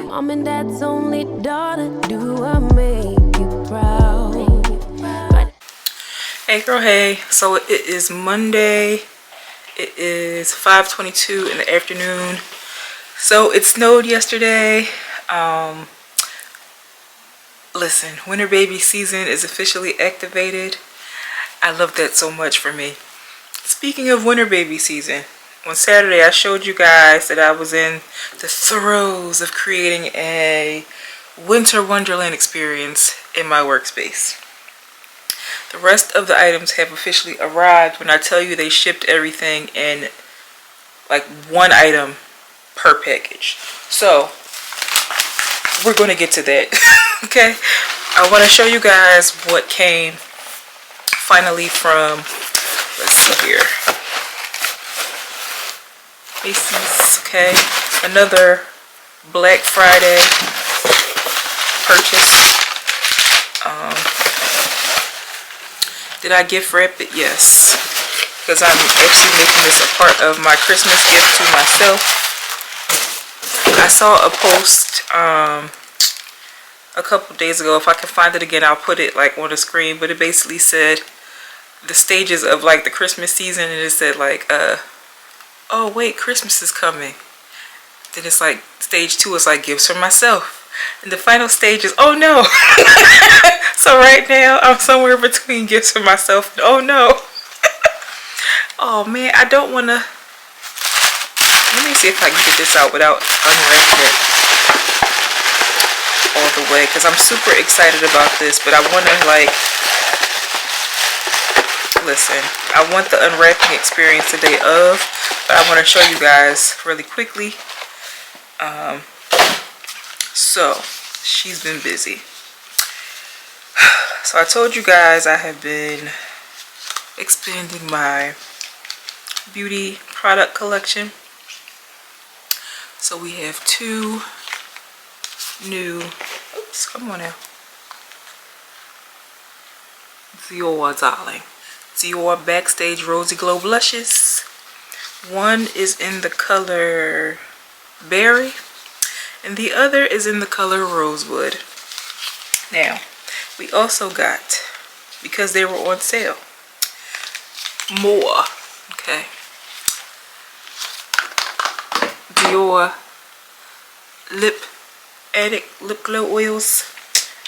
Mom and dad's only daughter, do I make you proud? Hey girl, hey. So it is Monday. It is 5:22 in the afternoon. So it snowed yesterday. Listen, winter baby season is officially activated. I love that so much for me. Speaking of winter baby season, on Saturday I showed you guys that I was in the throes of creating a winter wonderland experience in my workspace. The rest of the items have officially arrived when I tell you they shipped everything in like one item per package. So we're going to get to that. Okay, I want to show you guys what came finally from, let's see here, Macy's. Okay, another Black Friday purchase. Did I gift wrap it? Yes, because I'm actually making this a part of my Christmas gift to myself. I saw a post a couple days ago. If I can find it again, I'll put it like on the screen, but it basically said the stages of like the Christmas season, and it said like oh wait, Christmas is coming. Then it's like stage 2 is like gifts for myself, and the final stage is oh no. So right now I'm somewhere between gifts for myself and oh no. Oh man, I don't want to. Let me see if I can get this out without unwrapping it all the way, because I'm super excited about this, but I want to like, listen, I want the unwrapping experience the day of, but I want to show you guys really quickly. So she's been busy. So I told you guys I have been expanding my beauty product collection. So we have 2 new, oops, come on now, Dior, darling. Dior Backstage Rosy Glow Blushes. One is in the color Berry, and the other is in the color Rosewood. Now, we also got, because they were on sale, more, okay, Dior Lip Addict Lip Glow Oils,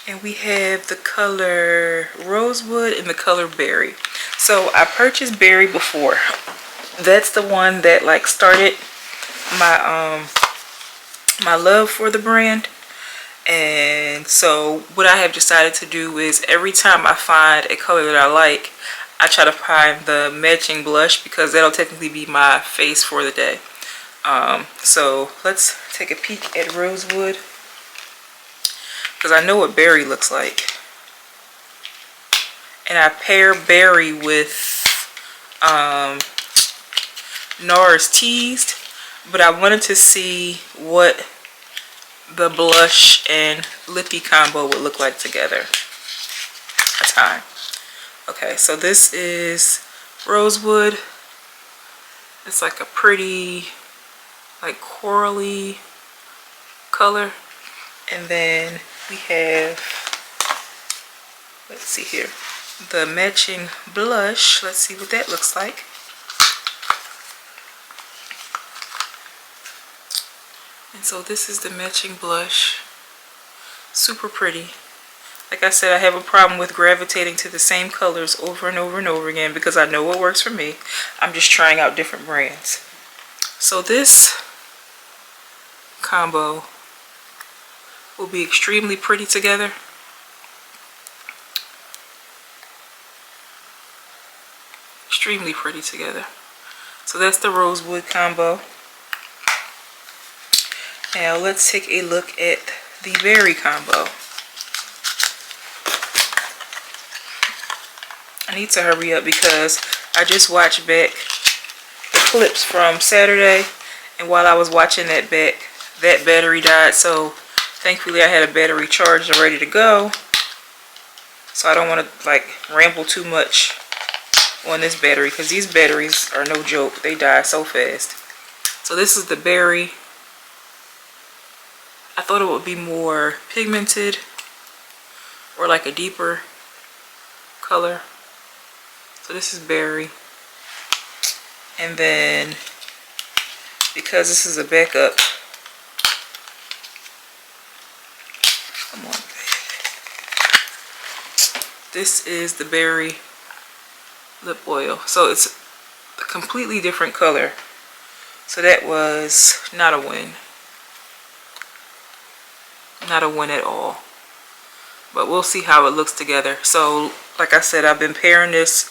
and we have the color Rosewood and the color Berry. So I purchased Berry before. That's the one that like started my my love for the brand. And so what I have decided to do is every time I find a color that I like, I try to find the matching blush, because that'll technically be my face for the day. So let's take a peek at Rosewood, because I know what Berry looks like. And I pair Berry with NARS Teased, but I wanted to see what the blush and lippy combo would look like together. A time. Okay, so this is Rosewood. It's like a pretty, like corally color. And then we have, let's see here, the matching blush. Let's see what that looks like. And so this is the matching blush. Super pretty. Like I said, I have a problem with gravitating to the same colors over and over and over again, because I know what works for me. I'm just trying out different brands. So this combo will be extremely pretty together. Extremely pretty together. So that's the Rosewood combo. Now let's take a look at the Berry combo. I need to hurry up because I just watched back the clips from Saturday, and while I was watching that back, that battery died. So thankfully I had a battery charged and ready to go. So I don't want to like ramble too much on this battery, because these batteries are no joke. They die so fast. So this is the Berry I thought it would be more pigmented or like a deeper color. So this is berry. And then because this is a backup, come on, this is the berry lip oil. So it's a completely different color. So that was not a win. Not a win at all. But we'll see how it looks together. So like I said, I've been pairing this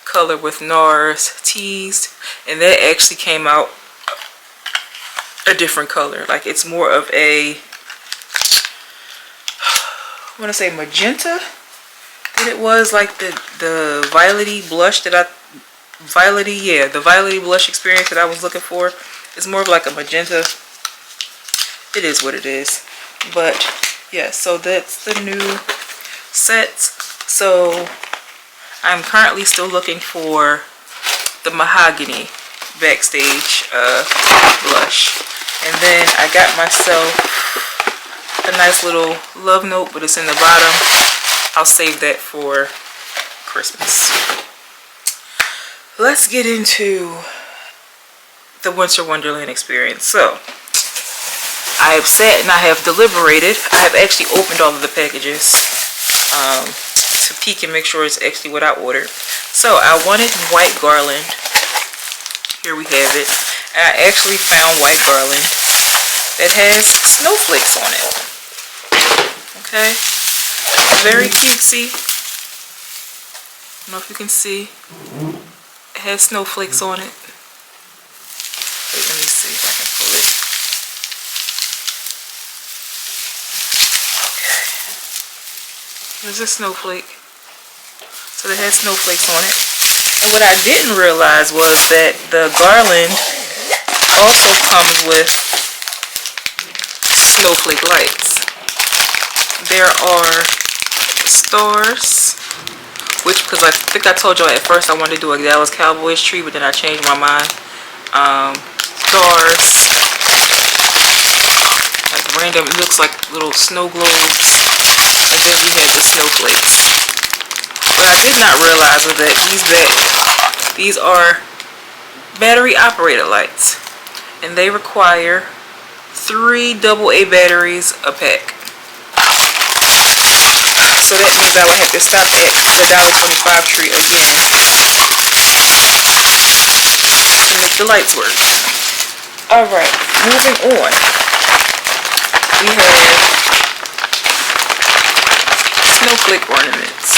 color with NARS Teased, and that actually came out a different color. Like it's more of a, I want to say magenta than it was like the violety blush that the violety blush experience that I was looking for. It's more of like a magenta. It is what it is. But yeah, so that's the new sets. So I'm currently still looking for the mahogany backstage blush. And then I got myself a nice little love note, but it's in the bottom. I'll save that for Christmas. Let's get into the Winter Wonderland experience. So I have sat and I have deliberated. I have actually opened all of the packages to peek and make sure it's actually what I ordered. So I wanted white garland. Here we have it. And I actually found white garland that has snowflakes on it. Okay, very cutesy. I don't know if you can see. It has snowflakes on it. Wait, let me see if I can pull it. Okay. There's a snowflake. So it has snowflakes on it. And what I didn't realize was that the garland also comes with snowflake lights. There are stars, which, because I think I told y'all at first I wanted to do a Dallas Cowboys tree, but then I changed my mind. Stars, like random, it looks like little snow globes, and then we have the snowflakes. What I did not realize was that these are battery operated lights, and they require 3 AA batteries a pack. So that means I would have to stop at the $1.25 tree again to make the lights work. Alright, moving on. We have snowflake ornaments.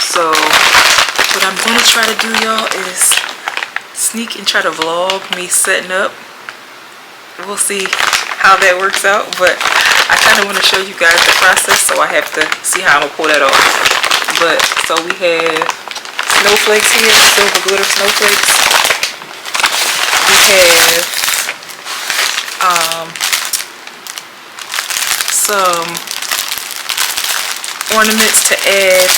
So what I'm going to try to do, y'all, is sneak and try to vlog me setting up. We'll see how that works out, but I kind of want to show you guys the process, so I have to see how I'm going to pull that off. But, so we have snowflakes here, silver glitter snowflakes. We have some ornaments to add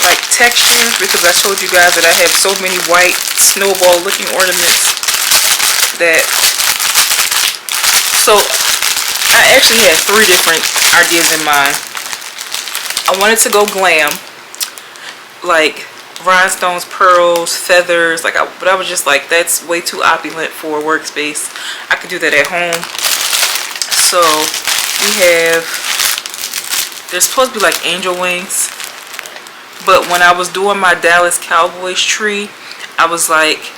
like texture, because I told you guys that I have so many white snowball looking ornaments that, so I actually had 3 different ideas in mind. I wanted to go glam, like rhinestones, pearls, feathers, like but I was just like, that's way too opulent for a workspace. I could do that at home. So we have, there's supposed to be like angel wings, but when I was doing my Dallas Cowboys tree, I was like,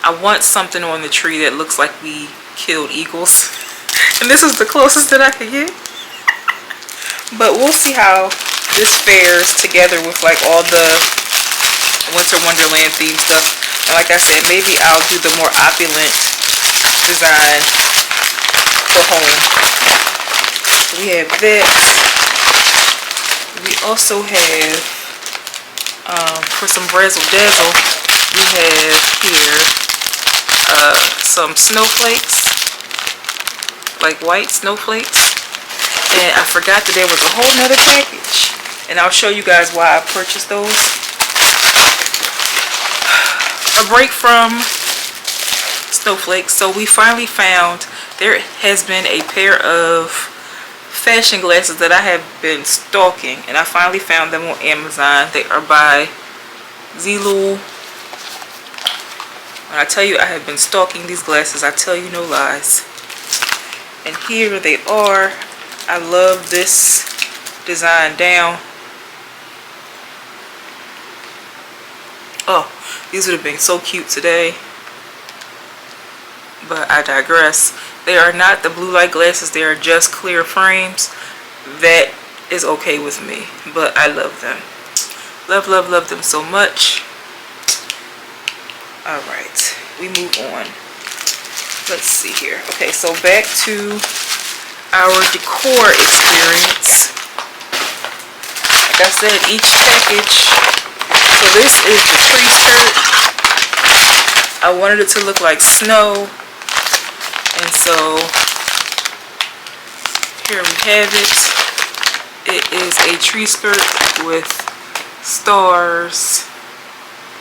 I want something on the tree that looks like we killed eagles. And this is the closest that I could get. But we'll see how this fares together with like all the Winter Wonderland themed stuff. And like I said, maybe I'll do the more opulent design for home. We have this. We also have, for some razzle dazzle, we have here some snowflakes, like white snowflakes. And I forgot that there was a whole nother package, and I'll show you guys why I purchased those. A break from snowflakes. So we finally found there has been a pair of fashion glasses that I have been stalking, and I finally found them on Amazon. They are by Zulu. When I tell you I have been stalking these glasses, I tell you no lies. And here they are. I love this design down. Oh, these would have been so cute today. But I digress. They are not the blue light glasses. They are just clear frames. That is okay with me. But I love them. Love, love, love them so much. Alright, we move on. Let's see here. Okay, so back to our decor experience. Like I said, each package. So this is the tree skirt. I wanted it to look like snow. And so here we have it. It is a tree skirt with stars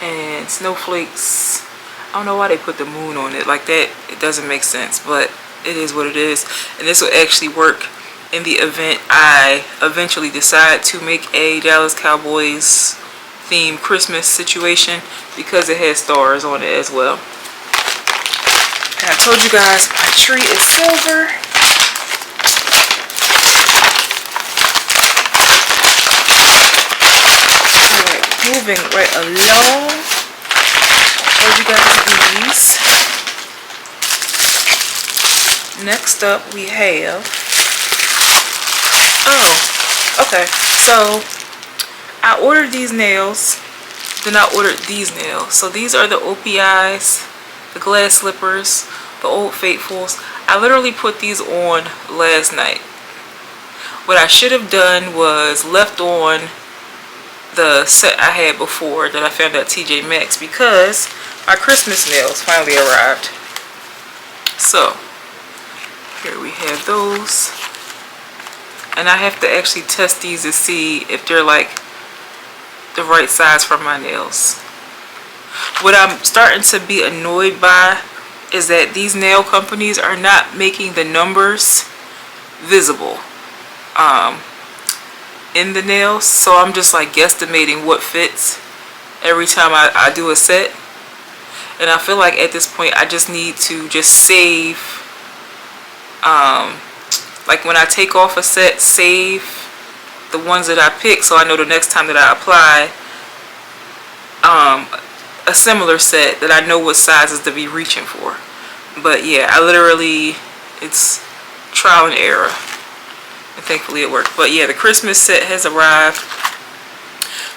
and snowflakes. I don't know why they put the moon on it like that. It doesn't make sense, but it is what it is. And this will actually work in the event I eventually decide to make a Dallas Cowboys themed Christmas situation, because it has stars on it as well. And I told you guys my tree is silver. Moving right along. Told you guys these. Next up we have, oh, okay, so I ordered these nails, then I ordered these nails. So these are the OPIs, the glass slippers, the Old Faithfuls. I literally put these on last night. What I should have done was left on the set I had before that I found at TJ Maxx, because my Christmas nails finally arrived. So here we have those, and I have to actually test these to see if they're like the right size for my nails. What I'm starting to be annoyed by is that these nail companies are not making the numbers visible in the nails, so I'm just like guesstimating what fits every time I do a set. And I feel like at this point I just need to just save, like when I take off a set, save the ones that I pick, so I know the next time that I apply a similar set, that I know what sizes to be reaching for. But yeah, I literally, it's trial and error, and thankfully it worked. But yeah, the Christmas set has arrived.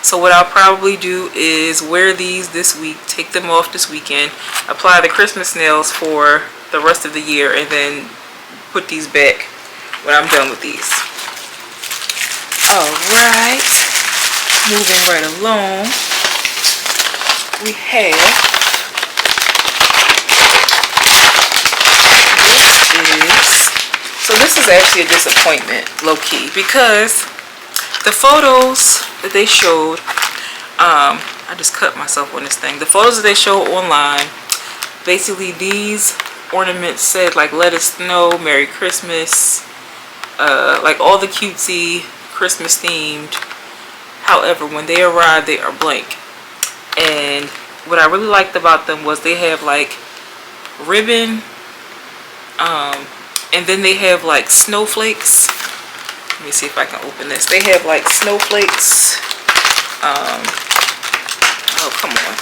So what I'll probably do is wear these this week, take them off this weekend, apply the Christmas nails for the rest of the year, and then put these back when I'm done with these. Alright, moving right along, we have, this is actually a disappointment, low-key, because the photos that they showed, I just cut myself on this thing. The photos that they showed online, basically these ornaments said like "Let It Snow," "Merry Christmas," like all the cutesy Christmas themed. However, when they arrive, they are blank. And what I really liked about them was they have like ribbon, and then they have like snowflakes. Let me see if I can open this. They have like snowflakes. Oh, come on.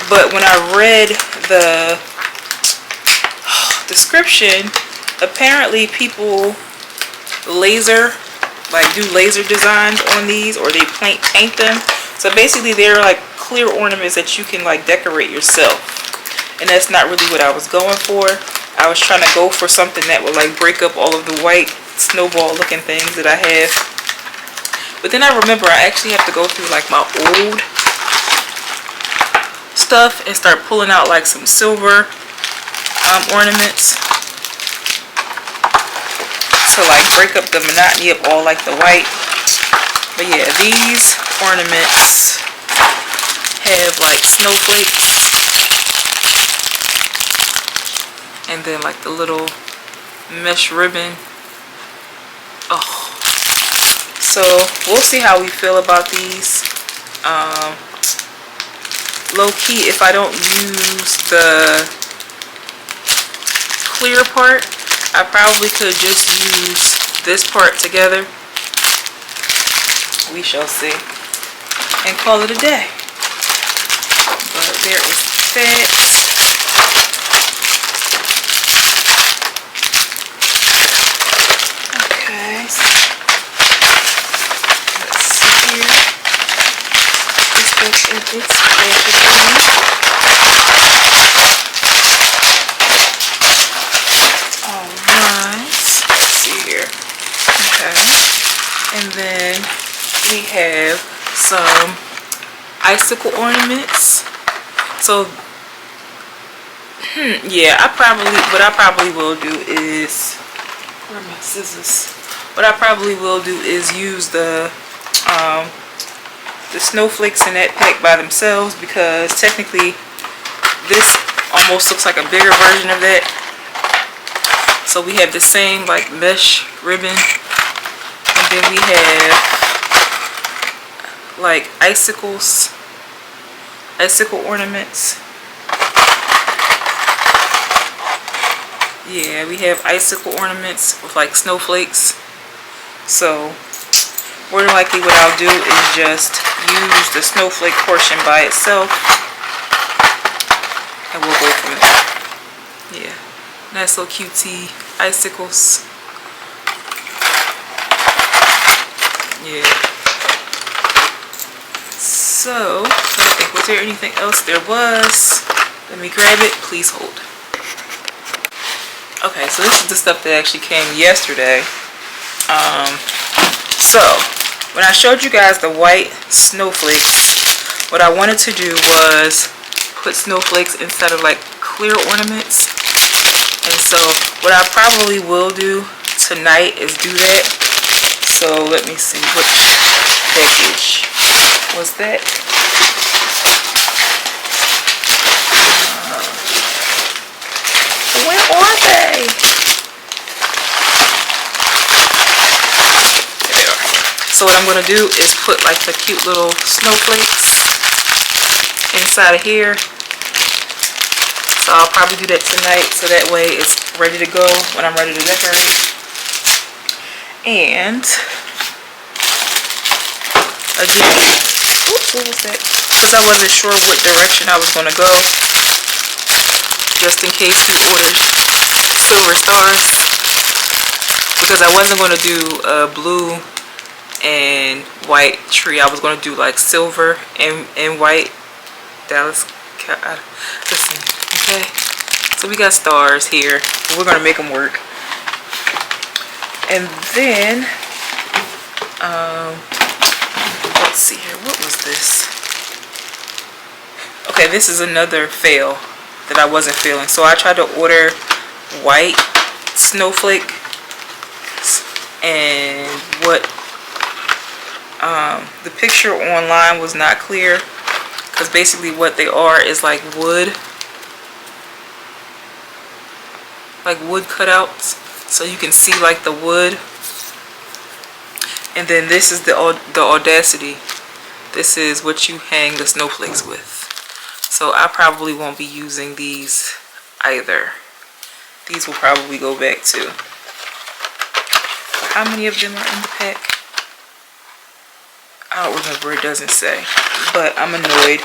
But when I read the description, apparently people do laser designs on these, or they paint them. So basically they're like clear ornaments that you can like decorate yourself. And that's not really what I was going for. I was trying to go for something that would like break up all of the white snowball looking things that I have. But then I remember I actually have to go through like my old stuff and start pulling out like some silver ornaments to like break up the monotony of all like the white. But yeah, these ornaments have like snowflakes. and then like the little mesh ribbon. Oh, so we'll see how we feel about these. Low key, if I don't use the clear part, I probably could just use this part together. We shall see, and call it a day. But there is that. Okay, so let's see here. This book in its packaging. Alright, let's see here. Okay, and then we have some icicle ornaments. So yeah, what I probably will do is, where are my scissors? What I probably will do is use the snowflakes in that pack by themselves, because technically this almost looks like a bigger version of that. So we have the same like mesh ribbon, and then we have like icicle ornaments. Yeah, we have icicle ornaments with like snowflakes. So more than likely what I'll do is just use the snowflake portion by itself, and we'll go from there. Yeah, nice little cutesy icicles. Yeah. So I think, was there anything else? There was. Let me grab it. Please hold. Okay, so this is the stuff that actually came yesterday. So when I showed you guys the white snowflakes, what I wanted to do was put snowflakes instead of like clear ornaments. And so what I probably will do tonight is do that. So let me see, which package was that? Where are they? There they are. So what I'm going to do is put like the cute little snowflakes inside of here. So I'll probably do that tonight, so that way it's ready to go when I'm ready to decorate. And again, oops, what was that? Because I wasn't sure what direction I was going to go, just in case you ordered silver stars, because I wasn't going to do a blue and white tree. I was going to do like silver and white. Dallas, listen, okay? So we got stars here. We're going to make them work. And then, let's see here. What was this? Okay, this is another fail that I wasn't feeling. So I tried to order white snowflake, and what the picture online was not clear, because basically what they are is like wood cutouts, so you can see like the wood. And then this is the audacity. This is what you hang the snowflakes with. So I probably won't be using these either. These will probably go back too. How many of them are in the pack? I don't remember, it doesn't say. But I'm annoyed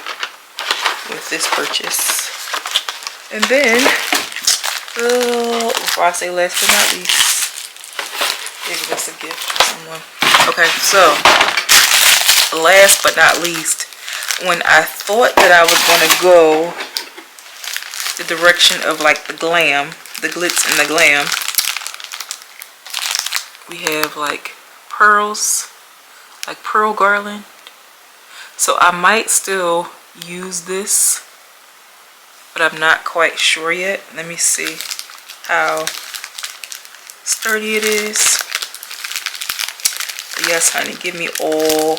with this purchase. And then, before I say last but not least, maybe that's a gift for someone. Okay, so last but not least, when I thought that I was going to go the direction of like the glam, the glitz and the glam, we have like pearls, like pearl garland. So I might still use this, but I'm not quite sure yet. Let me see how sturdy it is. But yes, honey, give me all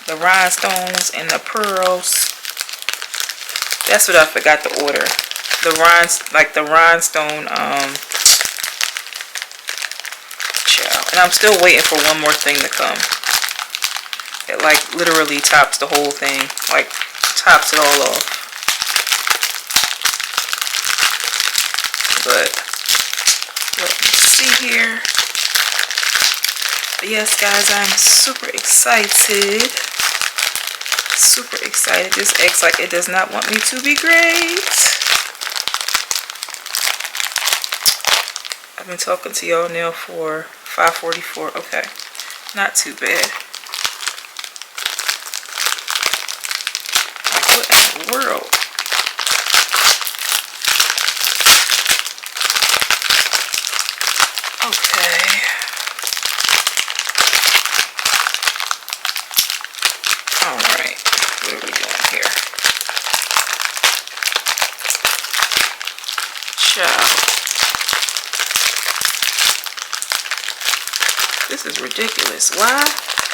the rhinestones and the pearls. That's what I forgot to order. the rhinestone child. And I'm still waiting for one more thing to come. It like literally tops the whole thing, like tops it all off. But let me see here. But yes, guys, I'm super excited. Super excited. This acts like it does not want me to be great. I've been talking to y'all now for 5:44. Okay, not too bad. Like, what in the world? Okay. Alright. What are we doing here? Ciao. This is ridiculous. Why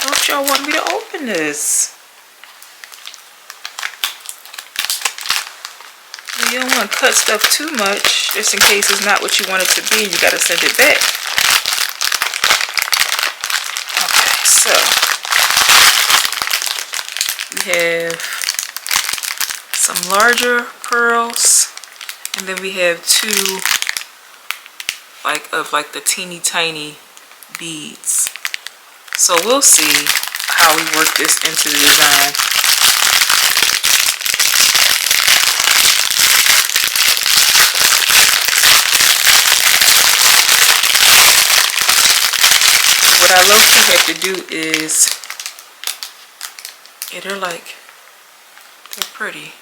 don't y'all want me to open this? You don't want to cut stuff too much, just in case it's not what you want it to be. You gotta send it back. Okay, so we have some larger pearls, and then we have two like the teeny tiny beads. So we'll see how we work this into the design. What I low-key have to do is, yeah, they're pretty.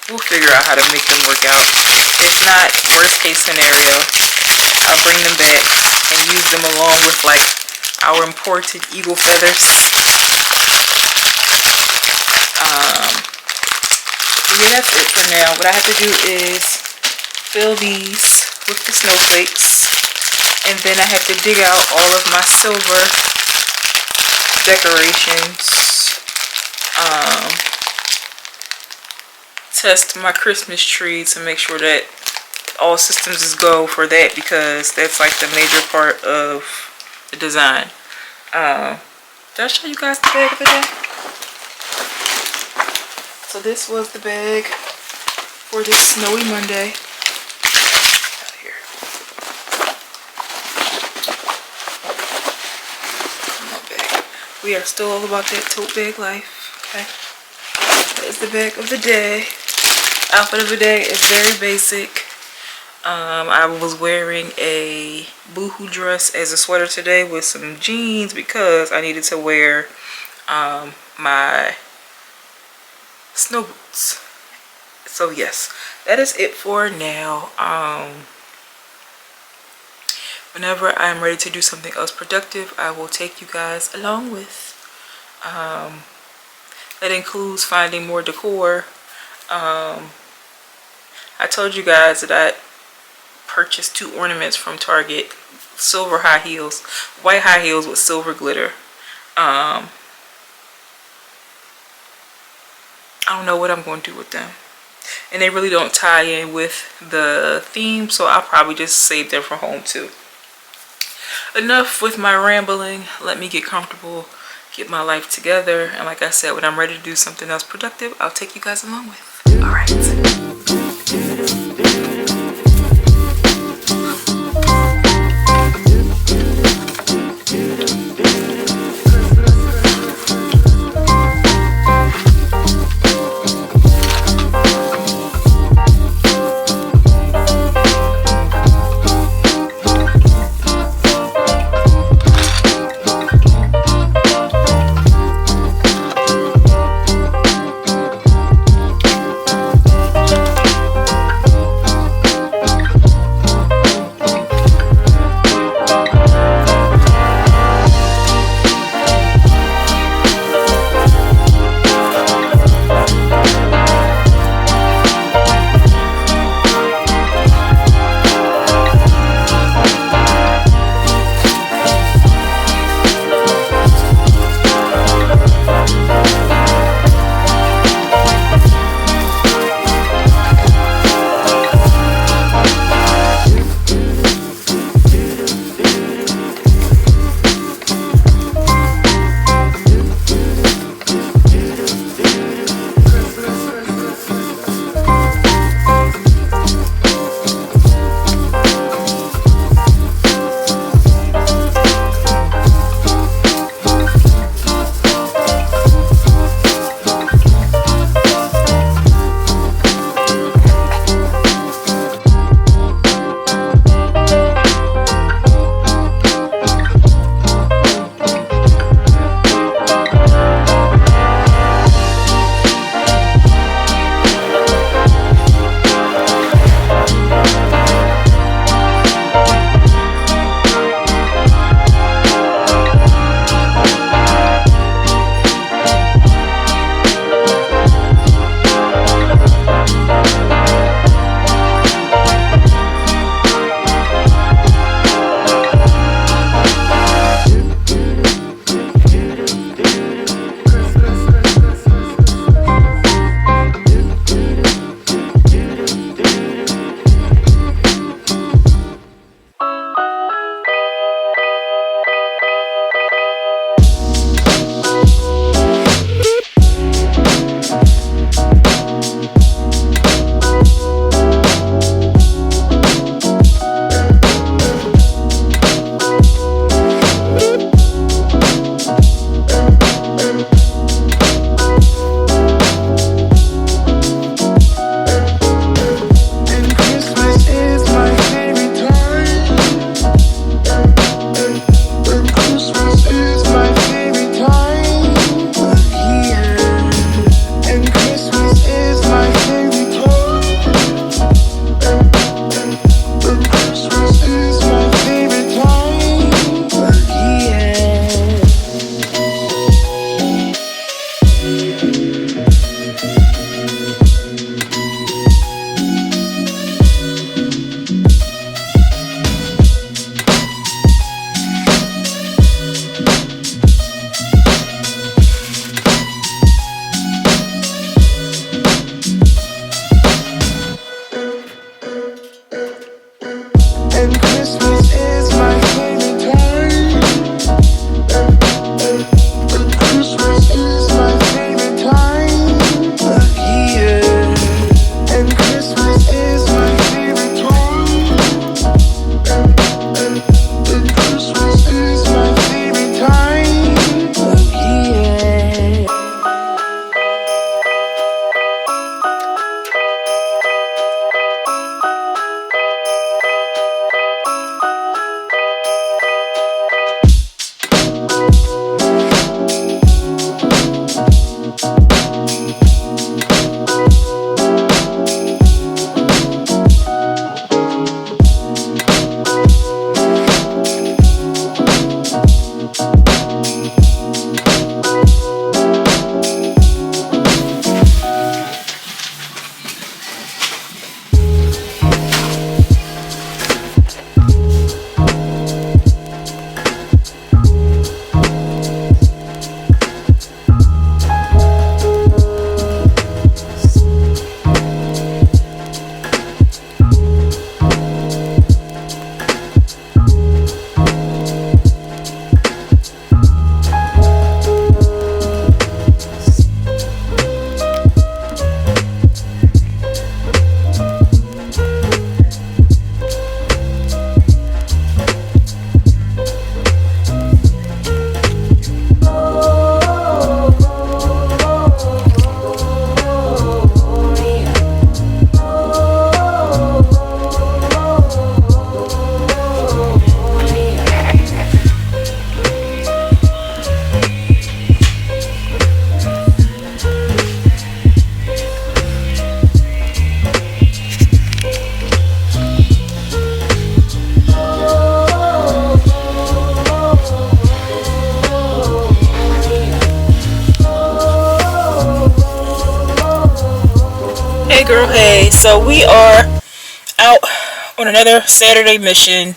We'll figure out how to make them work out. If not, worst case scenario, I'll bring them back and use them along with like our imported eagle feathers. Yeah, that's it for now. What I have to do is fill these with the snowflakes. And then I have to dig out all of my silver decorations. Test my Christmas tree to make sure that all systems is go for that, because that's like the major part of the design. Did I show you guys the bag of the day? So this was the bag for this snowy Monday. We are still all about that tote bag life. Okay, that is the bag of the day. Outfit of the day is very basic. I was wearing a boohoo dress as a sweater today with some jeans because I needed to wear my snow boots. So yes, that is it for now. Whenever I'm ready to do something else productive, I will take you guys along with. That includes finding more decor. I told you guys that I purchased 2 ornaments from Target. Silver high heels. White high heels with silver glitter. I don't know what I'm going to do with them. And they really don't tie in with the theme, so I'll probably just save them for home too. Enough with my rambling. Let me get comfortable, get my life together, and like I said, when I'm ready to do something else productive, I'll take you guys along with. All right. Hey girl, hey. So we are out on another Saturday mission.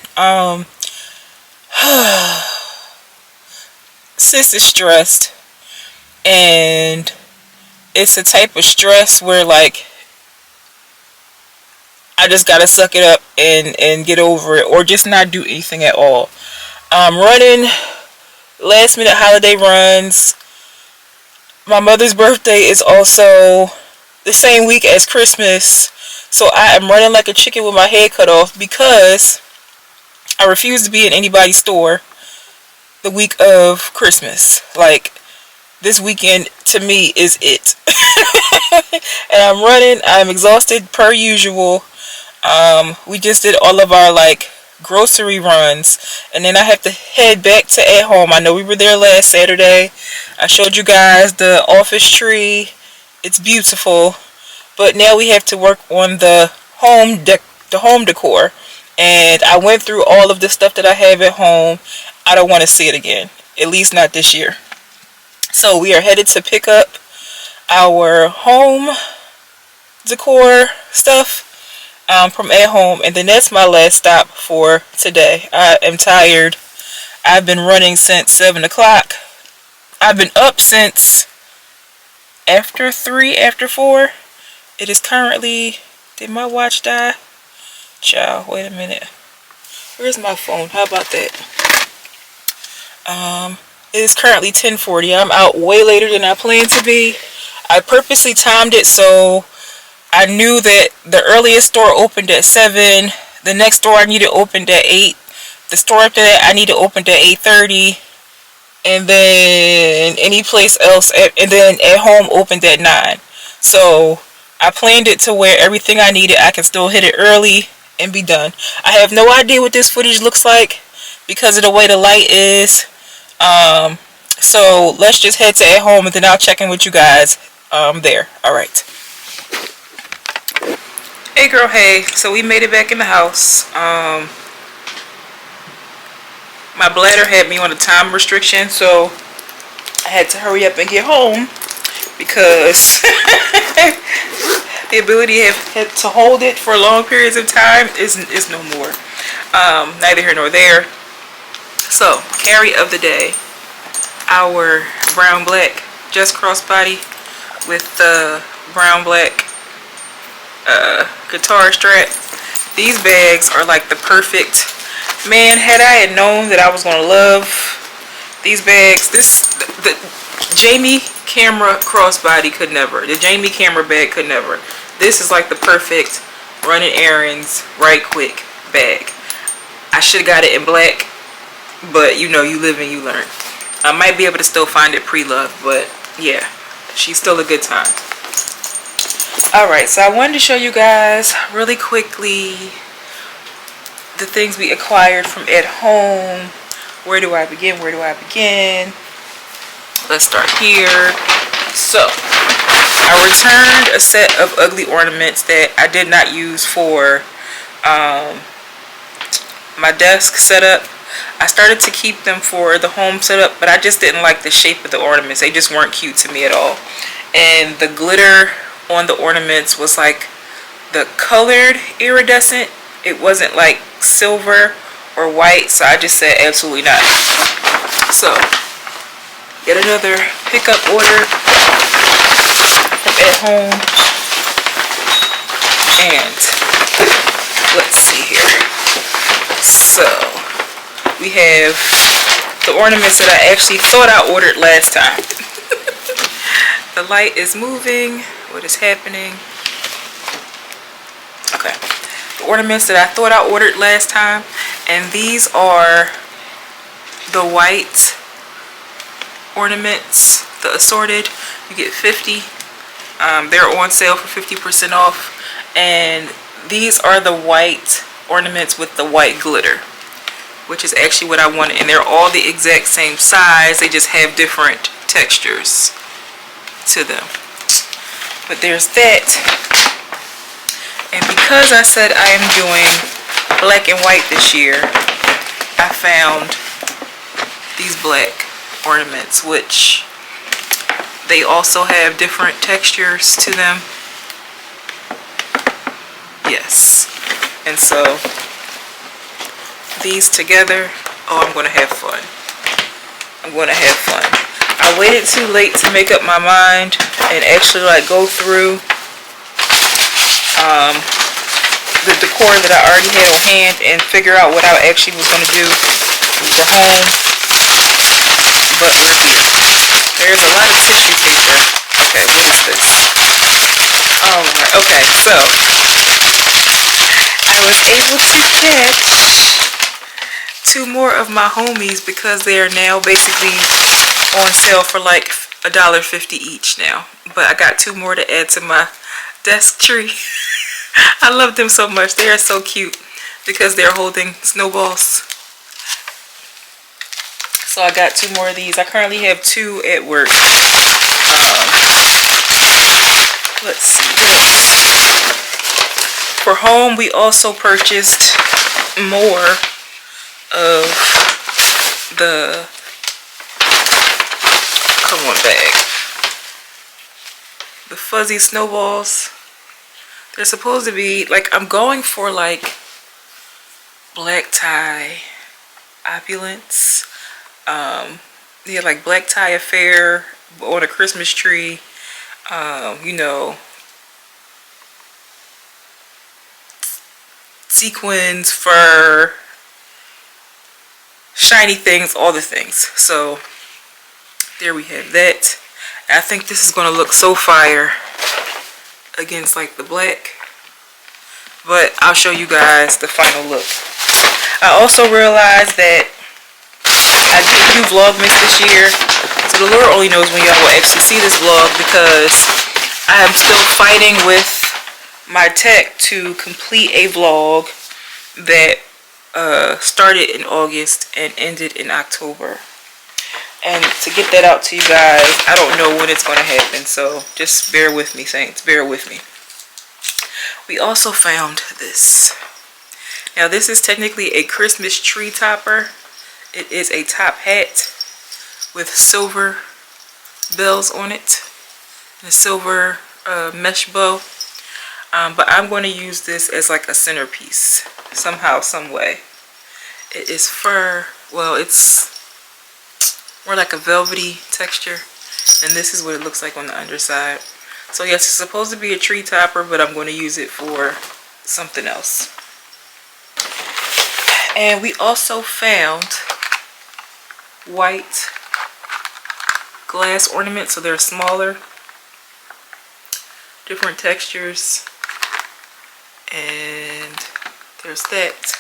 Sis is stressed, and it's a type of stress where like I just gotta suck it up and get over it, or just not do anything at all. Running last minute holiday runs. My mother's birthday is also the same week as Christmas, so I am running like a chicken with my head cut off because I refuse to be in anybody's store the week of Christmas. Like, this weekend to me is it. And I'm running. I'm exhausted per usual. We just did all of our like grocery runs, and then I have to head back to at home. I know we were there last Saturday. I showed you guys the office tree. It's beautiful, but now we have to work on the home decor. And I went through all of the stuff that I have at home. I don't want to see it again, at least not this year. So we are headed to pick up our home decor stuff from at home, and then that's my last stop for today. I am tired. I've been running since 7 o'clock. I've been up since after 3, after 4. It is currently, did my watch die? Child, wait a minute. Where's my phone? How about that? It is currently 10:40. I'm out way later than I planned to be. I purposely timed it so I knew that the earliest store opened at 7. The next store I needed opened at 8. The store after that I needed opened at 8:30. And then any place else, and then at home opened at 9. So I planned it to where everything I needed, I can still hit it early and be done. I have no idea what this footage looks like because of the way the light is. So let's just head to at home, and then I'll check in with you guys there. Alright. Hey girl, hey. So we made it back in the house. My bladder had me on a time restriction, so I had to hurry up and get home because the ability to hold it for long periods of time is no more. Neither here nor there. So, carry of the day. Our brown black just crossbody with the brown black guitar strap. These bags are like the perfect, man, had I had known that I was going to love these bags, the Jamie camera crossbody could never. The Jamie camera bag could never. This is like the perfect running errands right quick bag. I should have got it in black, but you know, you live and you learn. I might be able to still find it pre-loved, but yeah, she's still a good time. Alright, so I wanted to show you guys really quickly the things we acquired from at home. Where do I begin? Where do I begin? Let's start here. So, I returned a set of ugly ornaments that I did not use for my desk setup. I started to keep them for the home setup, but I just didn't like the shape of the ornaments. They just weren't cute to me at all. And the glitter on the ornaments was like the colored iridescent. It wasn't like silver or white, so I just said absolutely not. So, get another pickup order from at home. And let's see here. So, we have the ornaments that I actually thought I ordered last time. The light is moving. What is happening? Okay. The ornaments that I thought I ordered last time. And these are the white ornaments, the assorted. You get 50. They're on sale for 50% off. And these are the white ornaments with the white glitter, which is actually what I wanted. And they're all the exact same size. They just have different textures to them. But there's that. And because I said I am doing black and white this year, I found these black ornaments, which they also have different textures to them. Yes. And so these together, oh, I'm gonna have fun. I'm gonna have fun. I waited too late to make up my mind and actually like go through the decor that I already had on hand and figure out what I actually was gonna do for home. But we're here. There's a lot of tissue paper. Okay, what is this? Alright, okay, so I was able to catch 2 more of my homies because they are now basically on sale for like $1.50 each now. But I got 2 more to add to my desk tree. I love them so much. They are so cute because they're holding snowballs. So I got 2 more of these. I currently have 2 at work. Let's see what else. For home, we also purchased more of the, come on bag, the fuzzy snowballs. They're supposed to be like, I'm going for like black tie opulence. Yeah, like black tie affair on a Christmas tree. You know, sequins, fur, shiny things, all the things. So there we have that. I think this is going to look so fire against like the black, but I'll show you guys the final look. I also realized that I didn't do Vlogmas this year, so the Lord only knows when y'all will actually see this vlog, because I am still fighting with my tech to complete a vlog that started in August and ended in October. And to get that out to you guys, I don't know when it's going to happen, so just bear with me, saints, bear with me. We also found this. Now this is technically a Christmas tree topper. It is a top hat with silver bells on it and a silver mesh bow. But I'm going to use this as like a centerpiece somehow, some way. It is fur. Well, it's more like a velvety texture, and this is what it looks like on the underside. So yes, it's supposed to be a tree topper, but I'm going to use it for something else. And we also found white glass ornaments, so they're smaller, different textures, and there's that.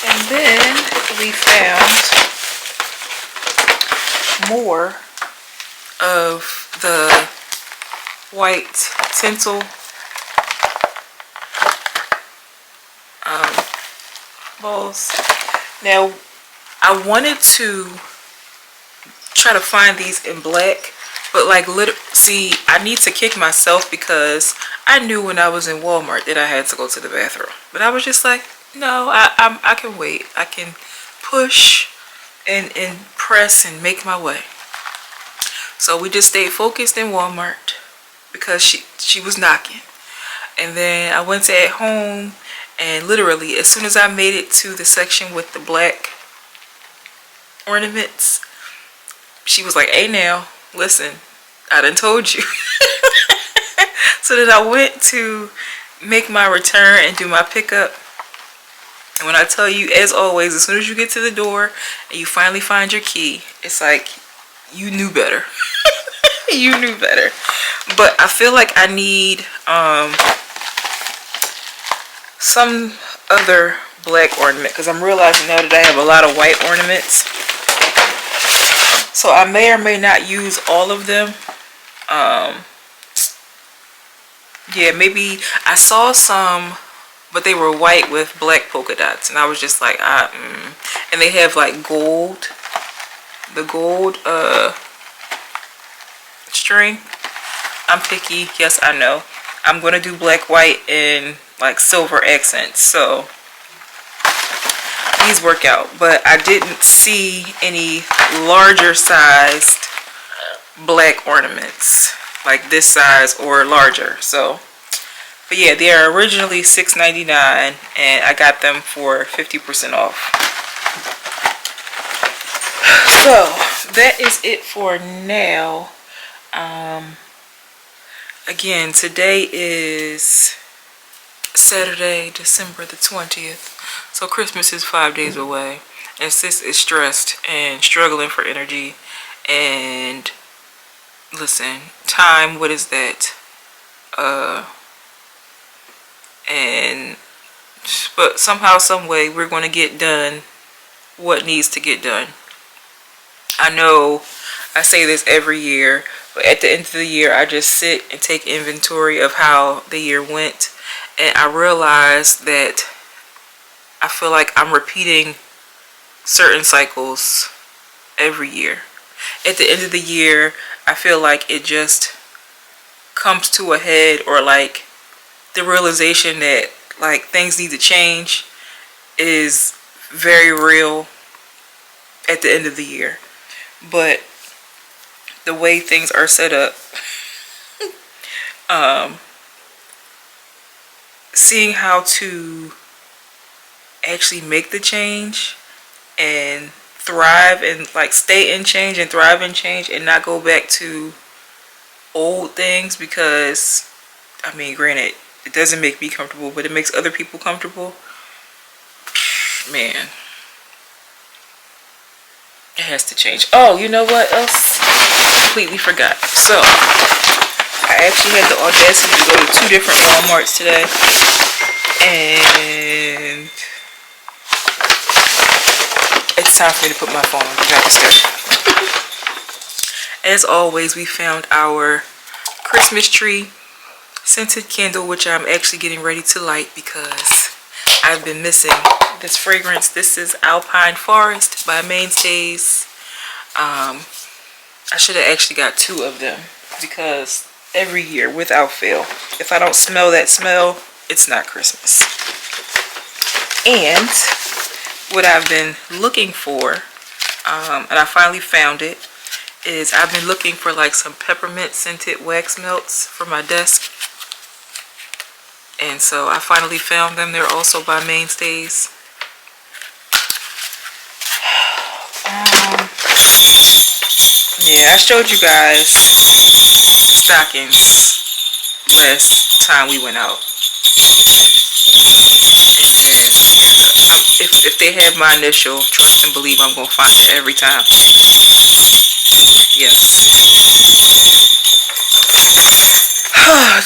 And then we found more of the white tinsel balls. Now I wanted to try to find these in black, but like see, I need to kick myself because I knew when I was in Walmart that I had to go to the bathroom, but I was just like, no, I can wait. I can push and press and make my way. So we just stayed focused in Walmart because she was knocking. And then I went to at home, and literally as soon as I made it to the section with the black ornaments, she was like, hey now, listen, I done told you. So then I went to make my return and do my pickup. And when I tell you, as always, as soon as you get to the door and you finally find your key, it's like, you knew better. You knew better. But I feel like I need some other black ornament, because I'm realizing now that I have a lot of white ornaments. So I may or may not use all of them. Yeah, maybe I saw some, but they were white with black polka dots, and I was just like, and they have like gold, the gold string. I'm picky, yes, I know. I'm gonna do black, white, and like silver accents, so these work out. But I didn't see any larger sized black ornaments like this size or larger, so But yeah, they are originally $6.99, and I got them for 50% off. So that is it for now. Again, today is Saturday, December the 20th. So Christmas is 5 days away. And sis is stressed and struggling for energy. And listen, time, what is that? But somehow, some way, we're going to get done what needs to get done. I know I say this every year, but at the end of the year, I just sit and take inventory of how the year went. And I realize that I feel like I'm repeating certain cycles every year. At the end of the year, I feel like it just comes to a head, or like the realization that like things need to change is very real at the end of the year. But the way things are set up, seeing how to actually make the change and thrive and like stay in change and thrive in change and not go back to old things, because I mean, granted, it doesn't make me comfortable, but it makes other people comfortable. Man, it has to change. Oh, you know what else? Completely forgot. So I actually had the audacity to go to 2 different Walmarts today, and it's time for me to put my phone on the register. As always, we found our Christmas tree scented candle, which I'm actually getting ready to light because I've been missing this fragrance. This is Alpine Forest by Mainstays. I should have actually got 2 of them, because every year, without fail, if I don't smell that smell, it's not Christmas. And what I've been looking for, and I finally found it, is I've been looking for like some peppermint scented wax melts for my desk. And so I finally found them. They're also by Mainstays. Yeah, I showed you guys stockings last time we went out. And if they have my initial, trust and believe I'm going to find it every time. Yes.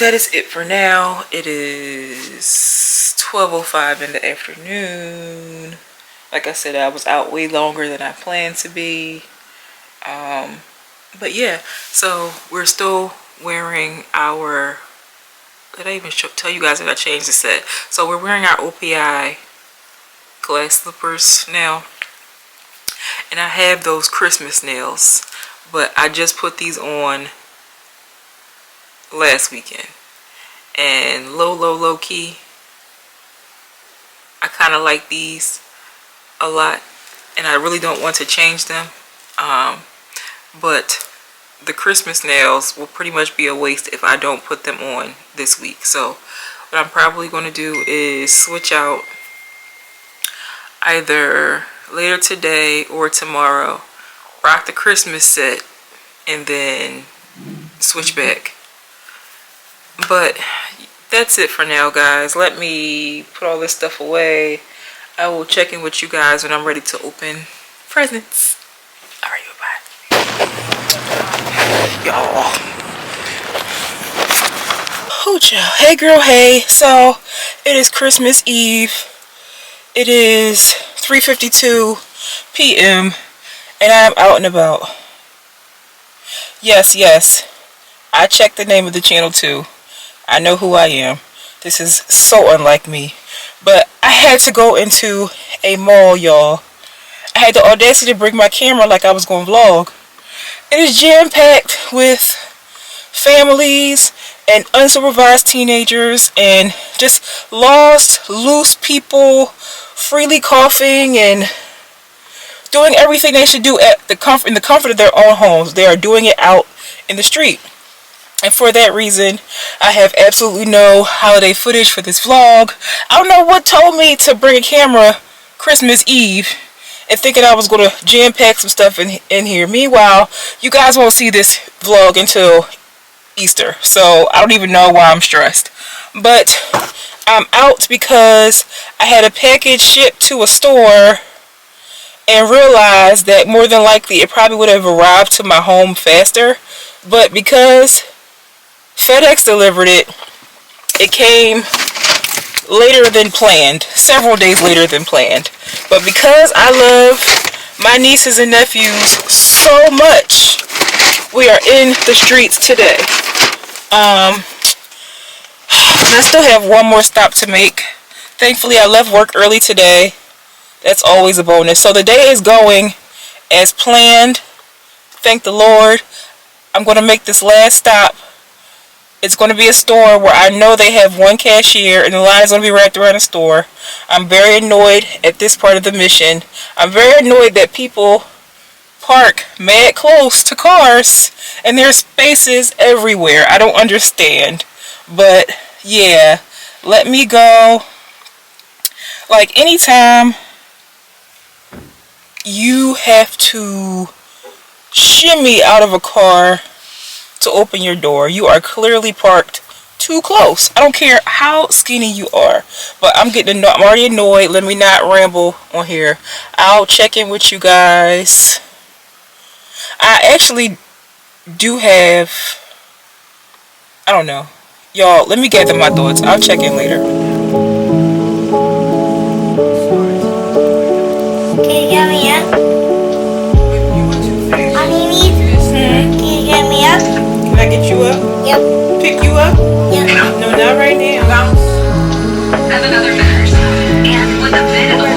That is it for now. It is 12:05 in the afternoon. Like I said, I was out way longer than I planned to be. But yeah, so we're still wearing our, did I even tell you guys that I changed the set? So we're wearing our OPI glass slippers now. And I have those Christmas nails, but I just put these on last weekend. And low key, I kind of like these a lot, and I really don't want to change them. But the Christmas nails will pretty much be a waste if I don't put them on this week. So what I'm probably going to do is switch out either later today or tomorrow, rock the Christmas set, and then switch back. But that's it for now, guys. Let me put all this stuff away. I will check in with you guys when I'm ready to open presents. Alright, bye. Y'all. Oh, child. Hey, girl, hey. So, it is Christmas Eve. It is 3:52 p.m. and I'm out and about. Yes. I checked the name of the channel too. I know who I am. This is so unlike me. But I had to go into a mall, y'all. I had the audacity to bring my camera like I was going to vlog. It is jam-packed with families and unsupervised teenagers and just lost, loose people freely coughing and doing everything they should do at in the comfort of their own homes. They are doing it out in the street. And for that reason, I have absolutely no holiday footage for this vlog. I don't know what told me to bring a camera Christmas Eve and thinking I was going to jam pack some stuff in here. Meanwhile, you guys won't see this vlog until Easter. So I don't even know why I'm stressed. But I'm out because I had a package shipped to a store and realized that more than likely it probably would have arrived to my home faster. But because FedEx delivered it, it came later than planned, several days later than planned. But because I love my nieces and nephews so much, we are in the streets today. And I still have one more stop to make. Thankfully, I left work early today. That's always a bonus. So the day is going as planned. Thank the Lord. I'm going to make this last stop. It's going to be a store where I know they have one cashier and the line is going to be wrapped around the store. I'm very annoyed at this part of the mission. I'm very annoyed that people park mad close to cars and there's spaces everywhere. I don't understand. But yeah, let me go. Like, anytime you have to shimmy out of a car to open your door, you are clearly parked too close. I don't care how skinny you are, but I'm already annoyed. Let me not ramble on here. I'll check in with you guys. I actually do have, I don't know, y'all, let me gather my thoughts. I'll check in later. Can you get me up? Can you get me up? Can I get you up? Yep. Pick you up? Yep. No, not right now. Have another better and with a bid of $11.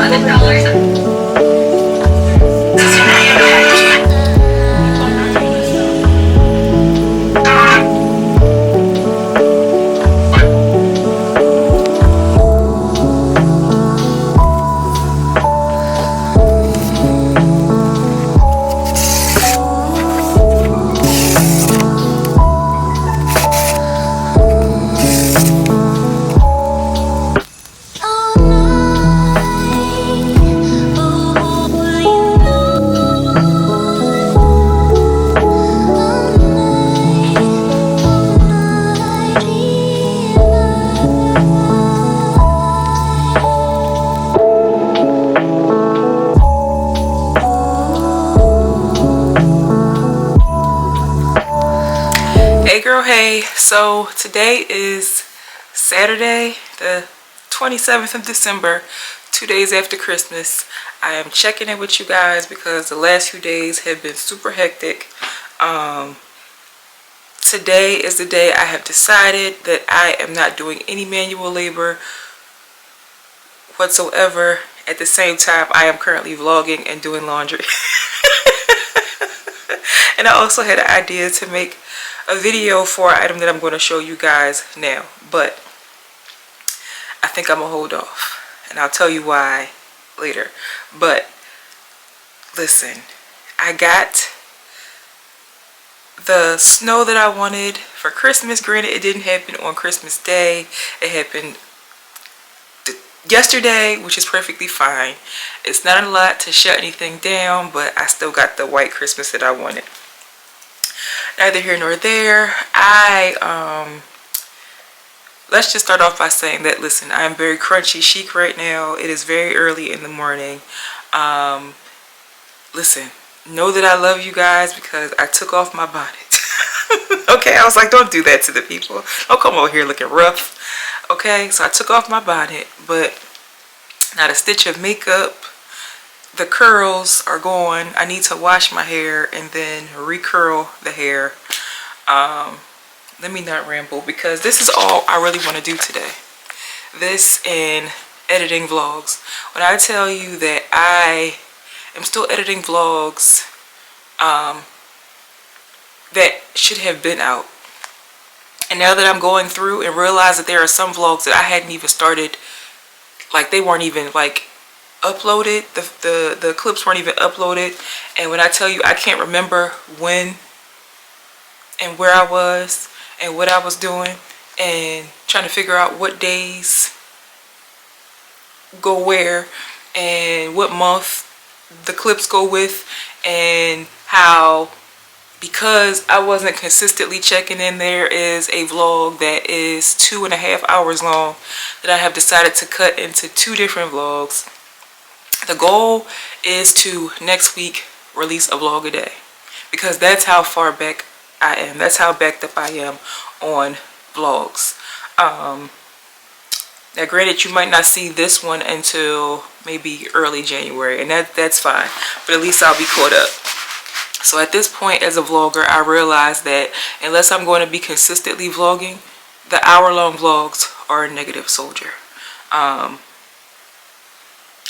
Hey girl, hey. So today is Saturday, the 27th of December, 2 days after Christmas. I am checking in with you guys because the last few days have been super hectic. Today is the day I have decided that I am not doing any manual labor whatsoever. At the same time, I am currently vlogging and doing laundry. And I also had an idea to make a video for an item that I'm going to show you guys now, but I think I'm gonna hold off and I'll tell you why later. But listen, I got the snow that I wanted for Christmas. Granted, it didn't happen on Christmas Day. It happened yesterday, which is perfectly fine. It's not a lot to shut anything down, but I still got the white Christmas that I wanted. Neither here nor there. Let's just start off by saying that, listen, I am very crunchy chic right now. It is very early in the morning. Listen, know that I love you guys because I took off my bonnet. Okay, I was like, don't do that to the people. Don't come over here looking rough. Okay, so I took off my bonnet, but not a stitch of makeup. The curls are gone. I need to wash my hair and then recurl the hair. Let me not ramble because this is all I really want to do today. This and editing vlogs. When I tell you that I am still editing vlogs that should have been out. And now that I'm going through and realize that there are some vlogs that I hadn't even started, like they weren't even like uploaded, the clips weren't even uploaded. And when I tell you I can't remember when and where I was and what I was doing, and trying to figure out what days go where and what month the clips go with, and how, because I wasn't consistently checking in, there is a vlog that is 2.5 hours long that I have decided to cut into 2 different vlogs. The goal is to next week release a vlog a day, because that's how far back I am. That's how backed up I am on vlogs. Now granted, you might not see this one until maybe early January, and that's fine, but at least I'll be caught up. So at this point as a vlogger, I realize that unless I'm going to be consistently vlogging, the hour-long vlogs are a negative soldier.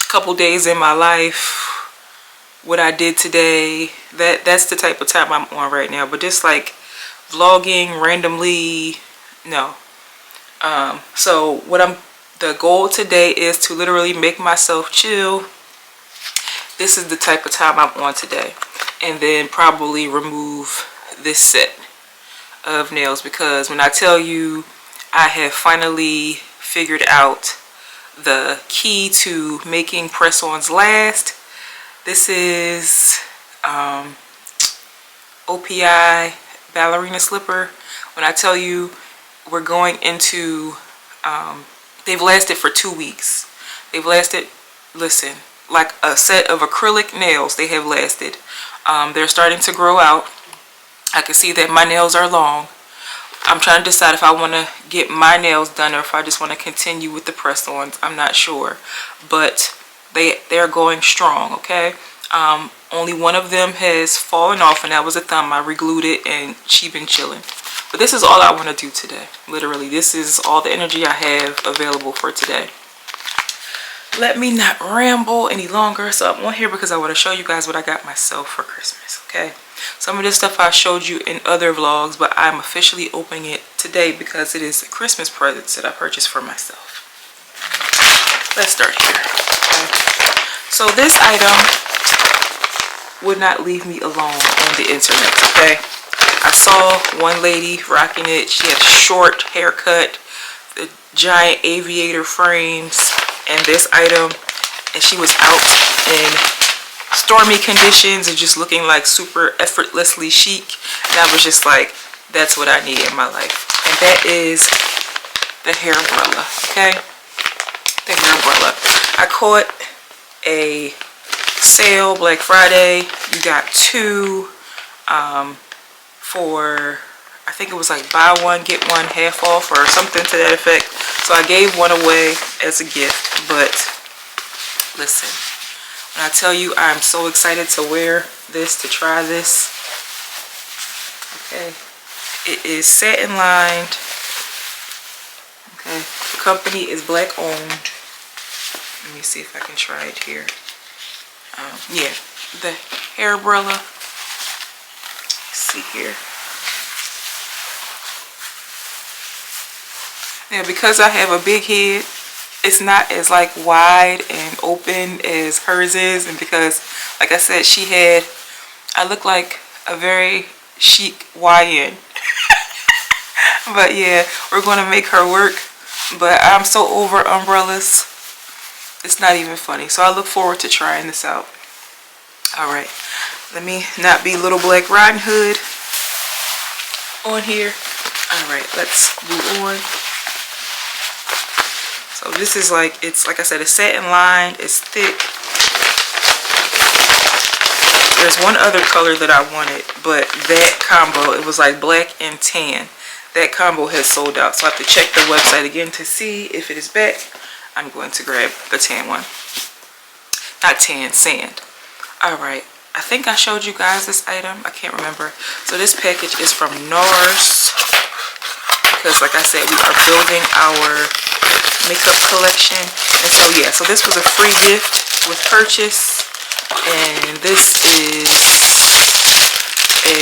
Couple days in my life, what I did today, that's the type of time I'm on right now. But just like vlogging randomly, no. So the goal today is to literally make myself chill. This is the type of time I'm on today, and then probably remove this set of nails, because when I tell you I have finally figured out the key to making press-ons last, this is OPI ballerina slipper. When I tell you we're going into, they've lasted for 2 weeks. They've lasted, listen, like a set of acrylic nails. They have lasted. They're starting to grow out. I can see that my nails are long. I'm trying to decide if I want to get my nails done or if I just want to continue with the press-ons. I'm not sure, but they're going strong. Okay. Only one of them has fallen off, and that was a thumb. I re-glued it and she's been chilling. But this is all I want to do today. Literally, this is all the energy I have available for today. Let me not ramble any longer. So I'm on here because I want to show you guys what I got myself for Christmas. Okay. Some of this stuff I showed you in other vlogs, but I'm officially opening it today because it is Christmas presents that I purchased for myself. Let's start here. Okay. So this item would not leave me alone on the internet. Okay. I saw one lady rocking it. She had a short haircut, the giant aviator frames, and this item, and she was out in stormy conditions and just looking like super effortlessly chic, and I was just like, that's what I need in my life. And that is the hair umbrella. Okay, the hair umbrella. I caught a sale Black Friday. You got 2 for, I think it was like buy one get one half off or something to that effect. So I gave one away as a gift. But listen, when I tell you I'm so excited to wear this, to try this. Okay, it is satin lined. Okay, the company is black owned. Let me see if I can try it here. Yeah, the hair umbrella. See here. Now, because I have a big head, it's not as like wide and open as hers is, and because, like I said, I look like a very chic YN. But yeah, we're going to make her work. But I'm so over umbrellas, it's not even funny. So I look forward to trying this out. Alright, let me not be Little Black Riding Hood on here. Alright, let's move on. So this is like, it's like I said, it's satin lined, it's thick. There's one other color that I wanted, but that combo, it was like black and tan. That combo has sold out, so I have to check the website again to see if it is back. I'm going to grab the tan one. Not tan, sand. Alright, I think I showed you guys this item. I can't remember. So this package is from NARS, because like I said, we are building our makeup collection. And so yeah, so this was a free gift with purchase, and this is a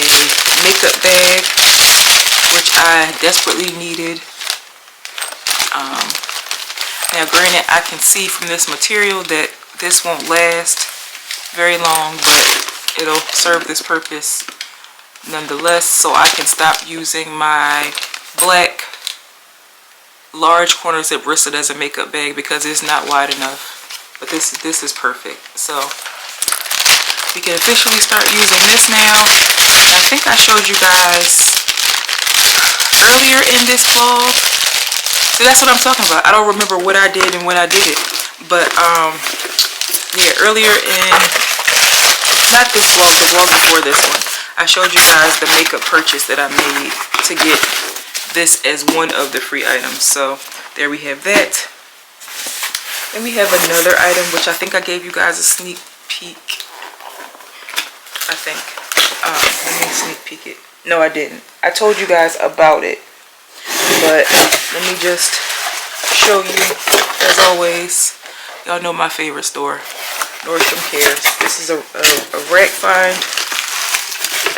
makeup bag which I desperately needed. Now granted, I can see from this material that this won't last very long, but it'll serve this purpose nonetheless, so I can stop using my black large corner zip wristed as a makeup bag because it's not wide enough. But this is perfect. So we can officially start using this now. And I think I showed you guys earlier in this vlog. So that's what I'm talking about. I don't remember what I did and when I did it. But yeah, earlier in, not this vlog, the vlog before this one, I showed you guys the makeup purchase that I made to get this as one of the free items. So there we have that. Then we have another item which I think I gave you guys a sneak peek. I think. Let me sneak peek it. No, I didn't. I told you guys about it. But let me just show you, as always, y'all know my favorite store, Nordstrom Cares. This is a rack find.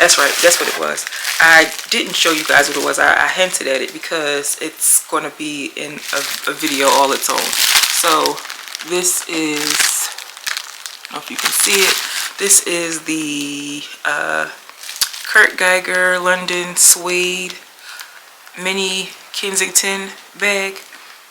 That's right, that's what it was. I didn't show you guys what it was. I hinted at it because it's going to be in a video all its own. So this is, I don't know if you can see it. This is the Kurt Geiger London Suede Mini Kensington bag.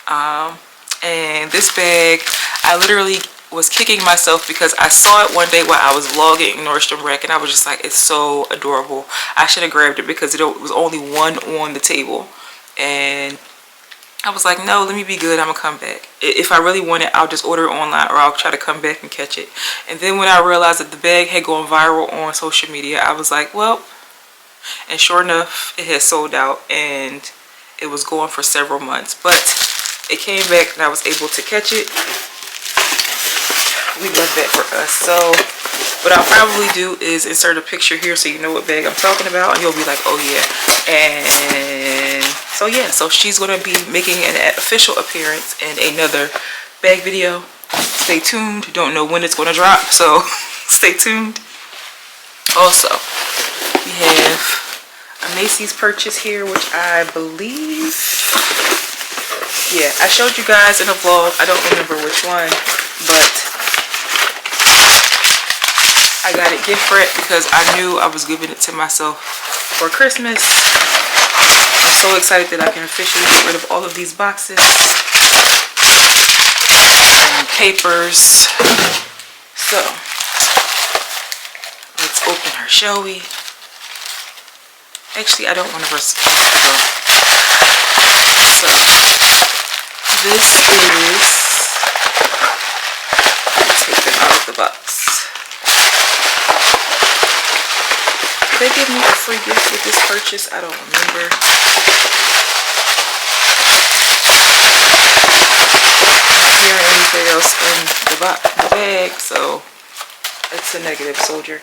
And this bag, I literally was kicking myself because I saw it one day while I was vlogging Nordstrom Rack, and I was just like, it's so adorable. I should have grabbed it because it was only one on the table, and I was like, no, let me be good, I'm gonna come back. If I really want it, I'll just order it online, or I'll try to come back and catch it. And then when I realized that the bag had gone viral on social media, I was like, well, and sure enough, it had sold out, and it was going for several months. But it came back and I was able to catch it. We love that for us. So what I'll probably do is insert a picture here so you know what bag I'm talking about, and you'll be like, oh yeah. And so yeah, so she's gonna be making an official appearance in another bag video. Stay tuned. Don't know when it's gonna drop, so stay tuned. Also, we have a Macy's purchase here, which I believe, yeah, I showed you guys in a vlog. I don't remember which one, but I got it gift wrapped because I knew I was giving it to myself for Christmas. I'm so excited that I can officially get rid of all of these boxes and papers. So let's open her, shall we? Actually, I don't want to risk it. So this is, take them out of the box. Did they give me a free gift with this purchase? I don't remember. I don't hear anything else in the bag, so it's a negative, soldier.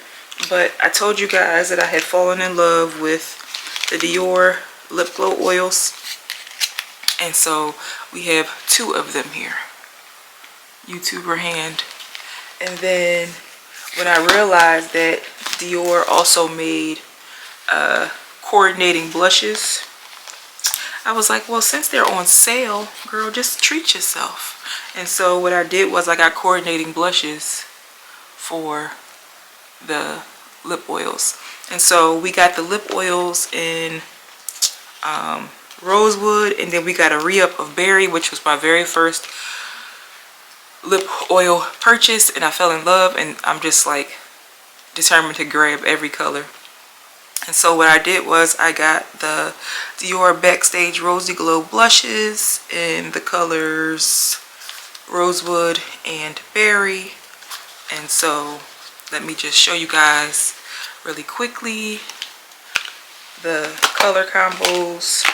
But I told you guys that I had fallen in love with the Dior lip glow oils, and so we have two of them here. YouTuber hand. And then when I realized that Dior also made coordinating blushes, I was like, well, since they're on sale, girl, just treat yourself. And so what I did was I got coordinating blushes for the lip oils. And so we got the lip oils in Rosewood, and then we got a re-up of Berry, which was my very first lip oil purchase, and I fell in love, and I'm just like determined to grab every color. And so what I did was I got the Dior Backstage Rosy Glow blushes in the colors Rosewood and Berry. And so let me just show you guys really quickly the color combos.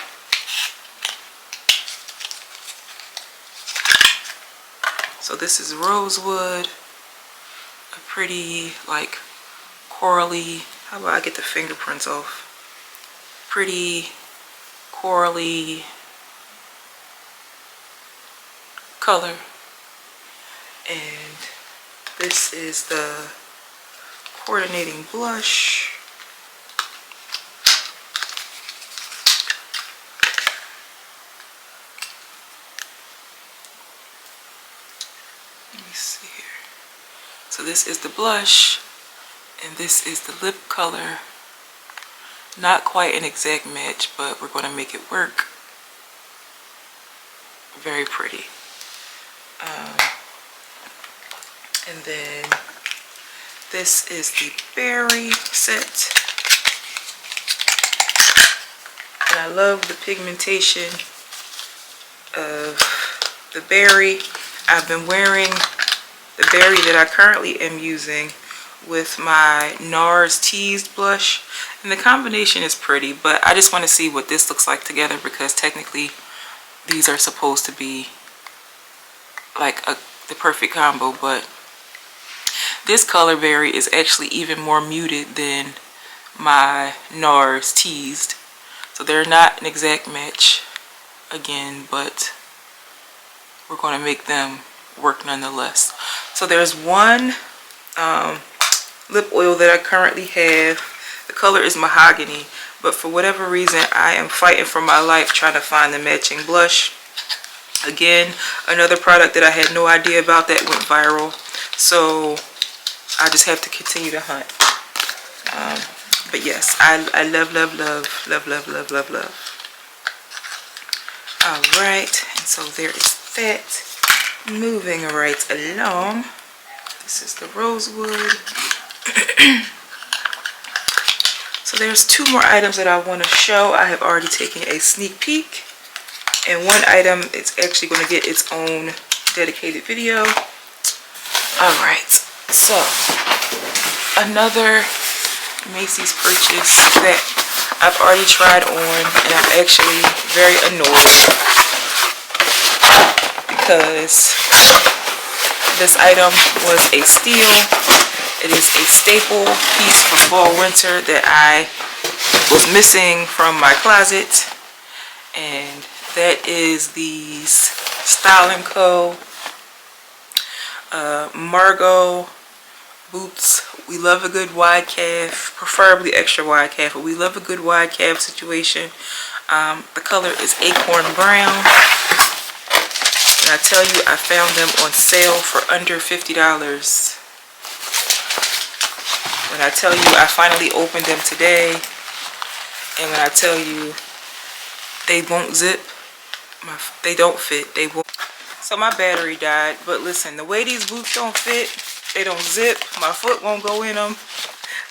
So this is Rosewood, a pretty like corally, how about I get the fingerprints off? Pretty corally color. And this is the coordinating blush. Let me see here. So this is the blush, and this is the lip color. Not quite an exact match, but we're going to make it work. Very pretty. And then this is the berry set. And I love the pigmentation of the berry. I've been wearing the berry that I currently am using with my NARS Teased blush. And the combination is pretty, but I just want to see what this looks like together because technically these are supposed to be like the perfect combo, but this color berry is actually even more muted than my NARS Teased. So they're not an exact match again, but we're going to make them work nonetheless. So there's one lip oil that I currently have. The color is mahogany, but for whatever reason I am fighting for my life trying to find the matching blush. Again, another product that I had no idea about that went viral, so I just have to continue to hunt. But yes, I love, love, love, love, love, love, love, love. Alright, and so there is that. Moving right along. This is the rosewood. So there's two more items that I want to show. I have already taken a sneak peek. And one item is actually going to get its own dedicated video. Alright, so another Macy's purchase that I've already tried on, and I'm actually very annoyed because this item was a steal. It is a staple piece for fall winter that I was missing from my closet, and that is these Style & Co. Margot boots. We love a good wide calf, preferably extra wide calf, but we love a good wide calf situation. The color is acorn brown, and I tell you, I found them on sale for under $50. When I tell you, I finally opened them today, and when I tell you they won't zip, they don't fit, they won't. So my battery died, but listen, the way these boots don't fit, they don't zip, my foot won't go in them.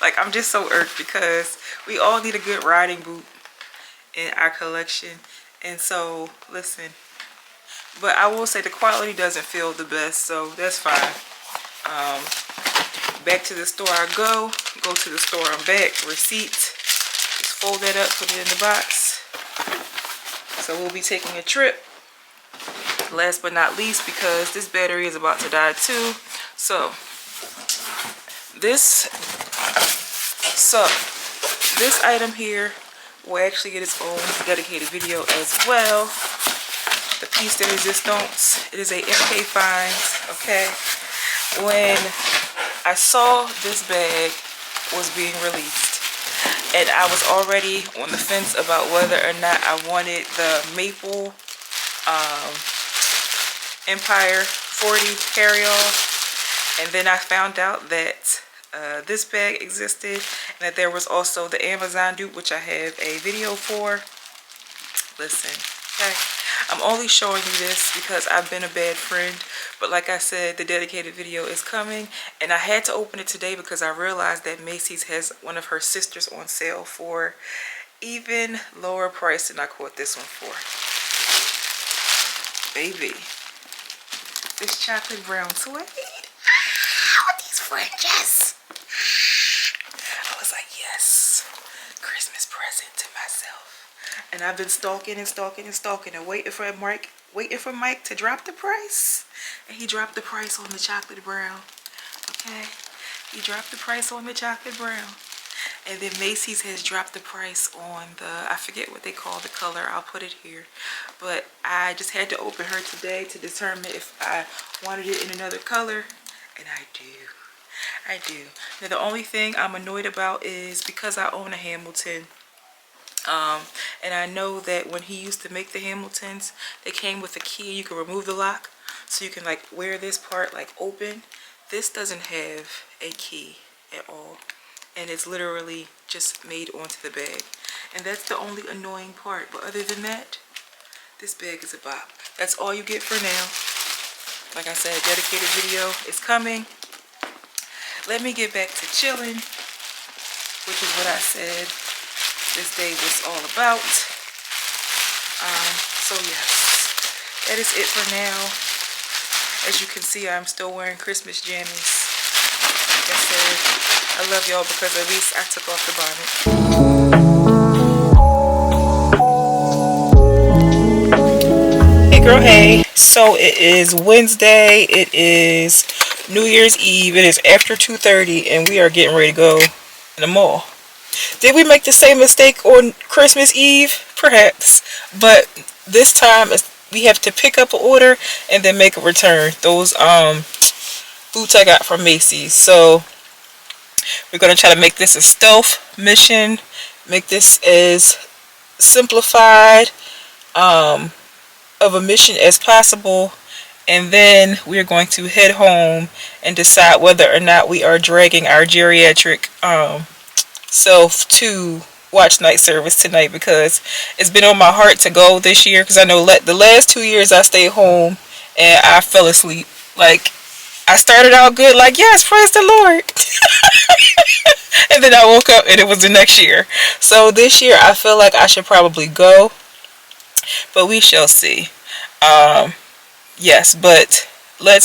Like, I'm just so irked because we all need a good riding boot in our collection. And so, listen, but I will say the quality doesn't feel the best, so that's fine. Back to the store I go to the store, I'm back, receipt, just fold that up, put it in the box. So we'll be taking a trip. Last but not least, because this battery is about to die too. So this item here will actually get its own dedicated video as well. The piece de resistance. It is a MK Finds. Okay. When I saw this bag was being released, and I was already on the fence about whether or not I wanted the Maple Empire 40 carry-all, and then I found out that this bag existed, and that there was also the Amazon dupe, which I have a video for. Listen, okay, I'm only showing you this because I've been a bad friend, but like I said, the dedicated video is coming, and I had to open it today because I realized that Macy's has one of her sisters on sale for even lower price than I caught this one for. Baby, this chocolate brown suede. With these fringes. I was like, yes, Christmas present to myself. And I've been stalking and stalking and stalking and waiting for Mike to drop the price. And he dropped the price on the chocolate brown. Okay, he dropped the price on the chocolate brown. And then Macy's has dropped the price on the, I forget what they call the color, I'll put it here. But I just had to open her today to determine if I wanted it in another color. And I do. I do. Now the only thing I'm annoyed about is because I own a Hamilton. And I know that when he used to make the Hamiltons, they came with a key. You can remove the lock. So you can like wear this part like open. This doesn't have a key at all. and it's literally just made onto the bag. And that's the only annoying part. But other than that, this bag is a bop. That's all you get for now. Like I said, dedicated video is coming. Let me get back to chilling, which is what I said this day was all about. So yes, that is it for now. As you can see, I'm still wearing Christmas jammies. Like I said, I love y'all because at least I took off the bonnet. Hey girl, hey. So it is Wednesday. It is New Year's Eve. It is after 2:30 and we are getting ready to go in the mall. Did we make the same mistake on Christmas Eve? Perhaps. But this time we have to pick up an order and then make a return. Those boots I got from Macy's. So we're going to try to make this a stealth mission. Make this as simplified of a mission as possible. And then we are going to head home and decide whether or not we are dragging our geriatric self to watch night service tonight, because it's been on my heart to go this year, because I know the last 2 years I stayed home and I fell asleep. Like, I started out good, like, yes, praise the Lord. And then I woke up and it was the next year. So this year I feel like I should probably go, but we shall see. Yes, but let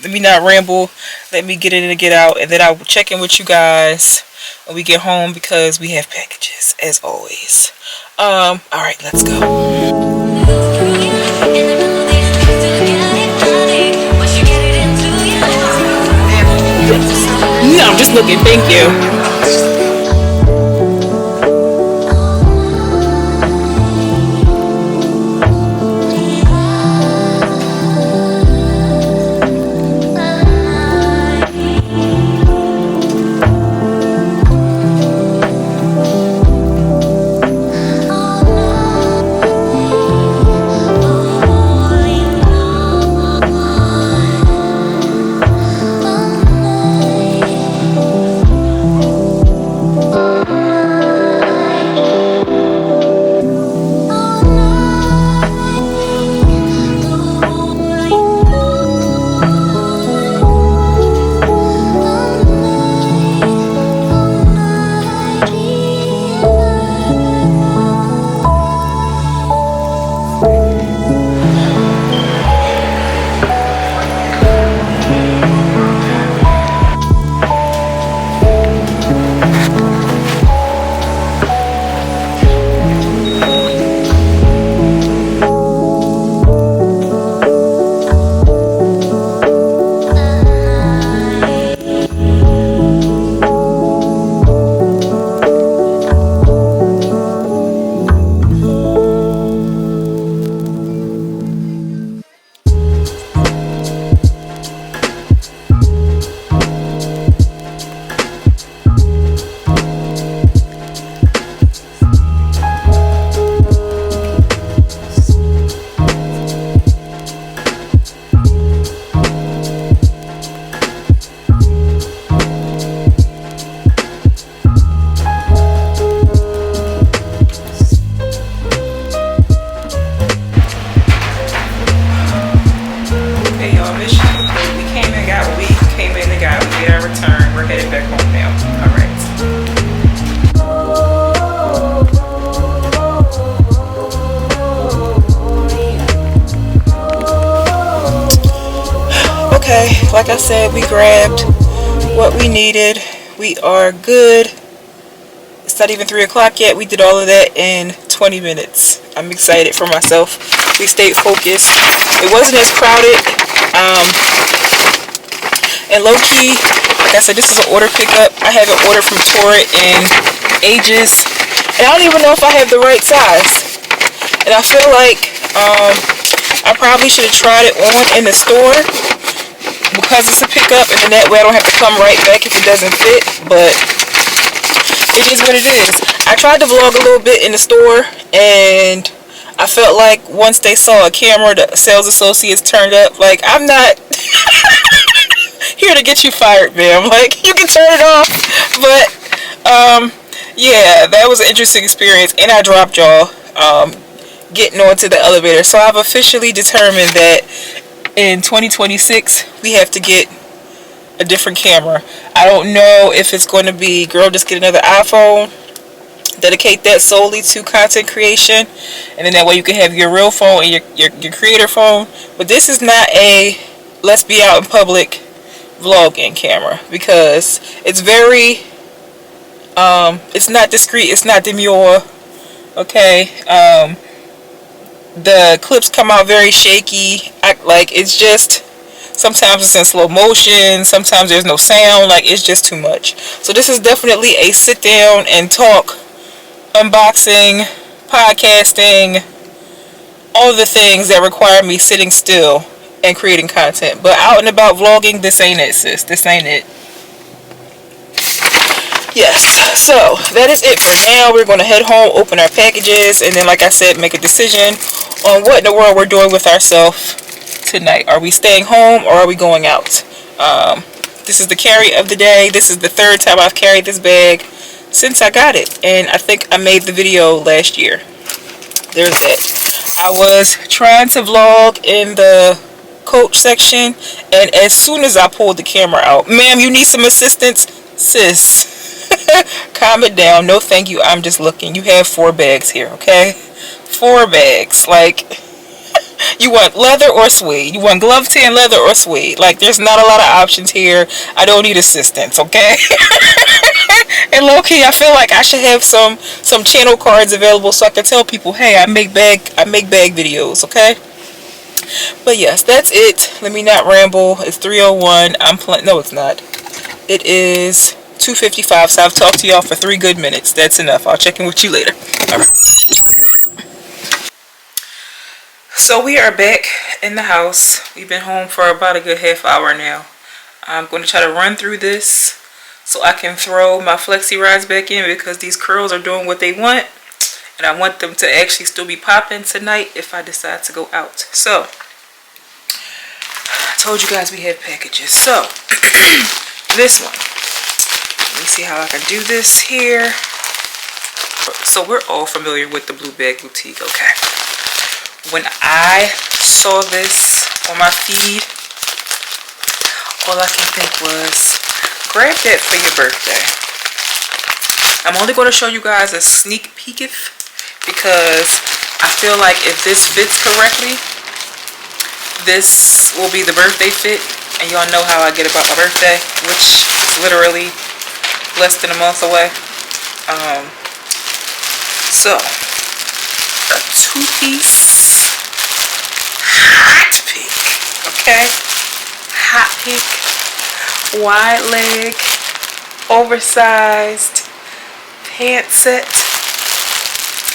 me not ramble. Let me get in and get out, and then I will check in with you guys when we get home, because we have packages as always. All right, let's go. No, I'm just looking. Thank you. Okay, like I said, we grabbed what we needed. We are good. It's not even 3 o'clock yet. We did all of that in 20 minutes. I'm excited for myself. We stayed focused. It wasn't as crowded. And low-key, like I said, this is an order pickup. I haven't ordered from Torrid in ages. And I don't even know if I have the right size. And I feel like I probably should have tried it on in the store, because it's a pickup, and then that way I don't have to come right back if it doesn't fit. But it is what it is. I tried to vlog a little bit in the store, and I felt like once they saw a camera, the sales associates turned up. Like, I'm not here to get you fired, ma'am. Like, you can turn it off. But Yeah, that was an interesting experience, and I dropped y'all getting onto the elevator. So I've officially determined that in 2026 we have to get a different camera. I don't know if it's going to be, girl, just get another iPhone, dedicate that solely to content creation, and then that way you can have your real phone and your creator phone. But this is not a let's be out in public vlogging camera, because it's very it's not discreet, it's not demure, okay. The clips come out very shaky, like it's just, sometimes it's in slow motion, sometimes there's no sound, like it's just too much. So this is definitely a sit down and talk, unboxing, podcasting, all the things that require me sitting still and creating content. But out and about vlogging, this ain't it, sis. This ain't it. Yes, so that is it for now. We're going to head home, open our packages, and then, like I said, make a decision on what in the world we're doing with ourselves tonight. Are we staying home or are we going out? This is the carry of the day. This is the third time I've carried this bag since I got it, and I think I made the video last year. There's that. I was trying to vlog in the coach section, and as soon as I pulled the camera out, ma'am, you need some assistance? Sis, calm it down. No thank you, I'm just looking. You have 4 bags here, okay? 4 bags. Like, you want leather or suede? You want glove tan, leather, or suede? Like, there's not a lot of options here. I don't need assistance, okay? And low-key, I feel like I should have some channel cards available so I can tell people, hey, I make bag videos, okay? But yes, that's it. Let me not ramble. It's 3:01. No, it's not. It is 2:55, so I've talked to y'all for 3 good minutes. That's enough. I'll check in with you later. All right. So we are back in the house. We've been home for about a good half hour now. I'm going to try to run through this so I can throw my flexi rods back in, because these curls are doing what they want, and I want them to actually still be popping tonight if I decide to go out. So I told you guys we have packages. So this one, let me see how I can do this here. So we're all familiar with the Blue Bag Boutique, okay? When I saw this on my feed, all I can think was, grab that for your birthday. I'm only going to show you guys a sneak peek because I feel like if this fits correctly, this will be the birthday fit. And y'all know how I get about my birthday, which is literally less than a month away. So a 2-piece hot pink, okay? Hot pink, wide leg, oversized pant set.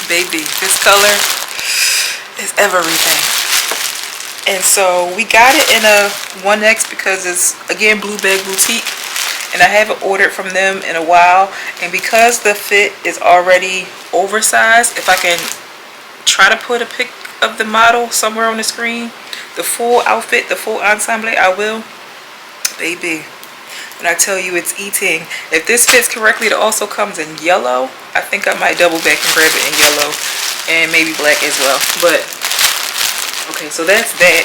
Baby, this color is everything. And so we got it in a 1X because it's, again, Blue Bag Boutique, and I haven't ordered from them in a while. And because the fit is already oversized, if I can try to put a pic of the model somewhere on the screen, the full outfit, the full ensemble, I will. Baby, when I tell you it's eating. If this fits correctly, it also comes in yellow. I think I might double back and grab it in yellow and maybe black as well. But okay, so that's that.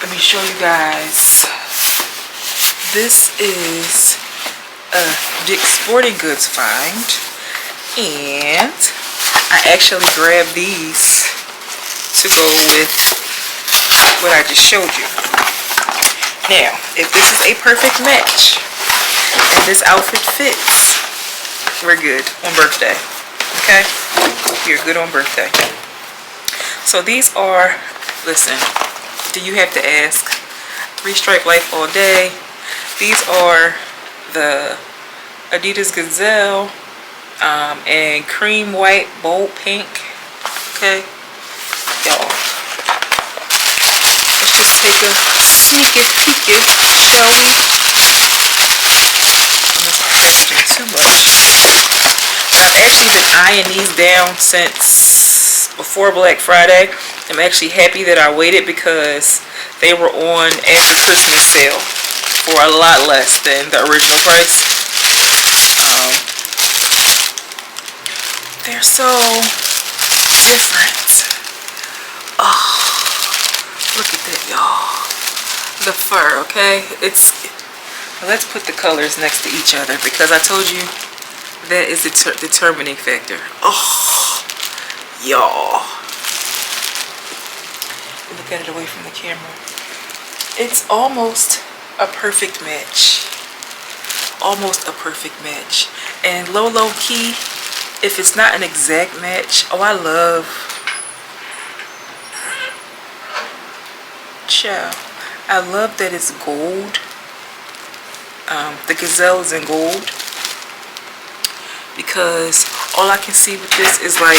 Let me show you guys. This is a Dick's Sporting Goods find, and I actually grabbed these to go with what I just showed you. Now, if this is a perfect match and this outfit fits, we're good on birthday. Okay? You're good on birthday. So these are, listen, do you have to ask? 3-stripe life all day. These are the Adidas Gazelle and cream white bold pink. Okay, y'all, let's just take a sneaky peeky, shall we? Unless I'm packaging too much. I've actually been eyeing these down since before Black Friday. I'm actually happy that I waited because they were on after Christmas sale. for a lot less than the original price. They're so different. Oh, look at that, y'all. The fur, okay? Let's put the colors next to each other because I told you that is the determining factor. Oh, y'all. Look at it away from the camera. It's almost a perfect match. Almost a perfect match. And low key, if it's not an exact match, oh, I love, I love that it's gold. The gazelle is in gold, because all I can see with this is like,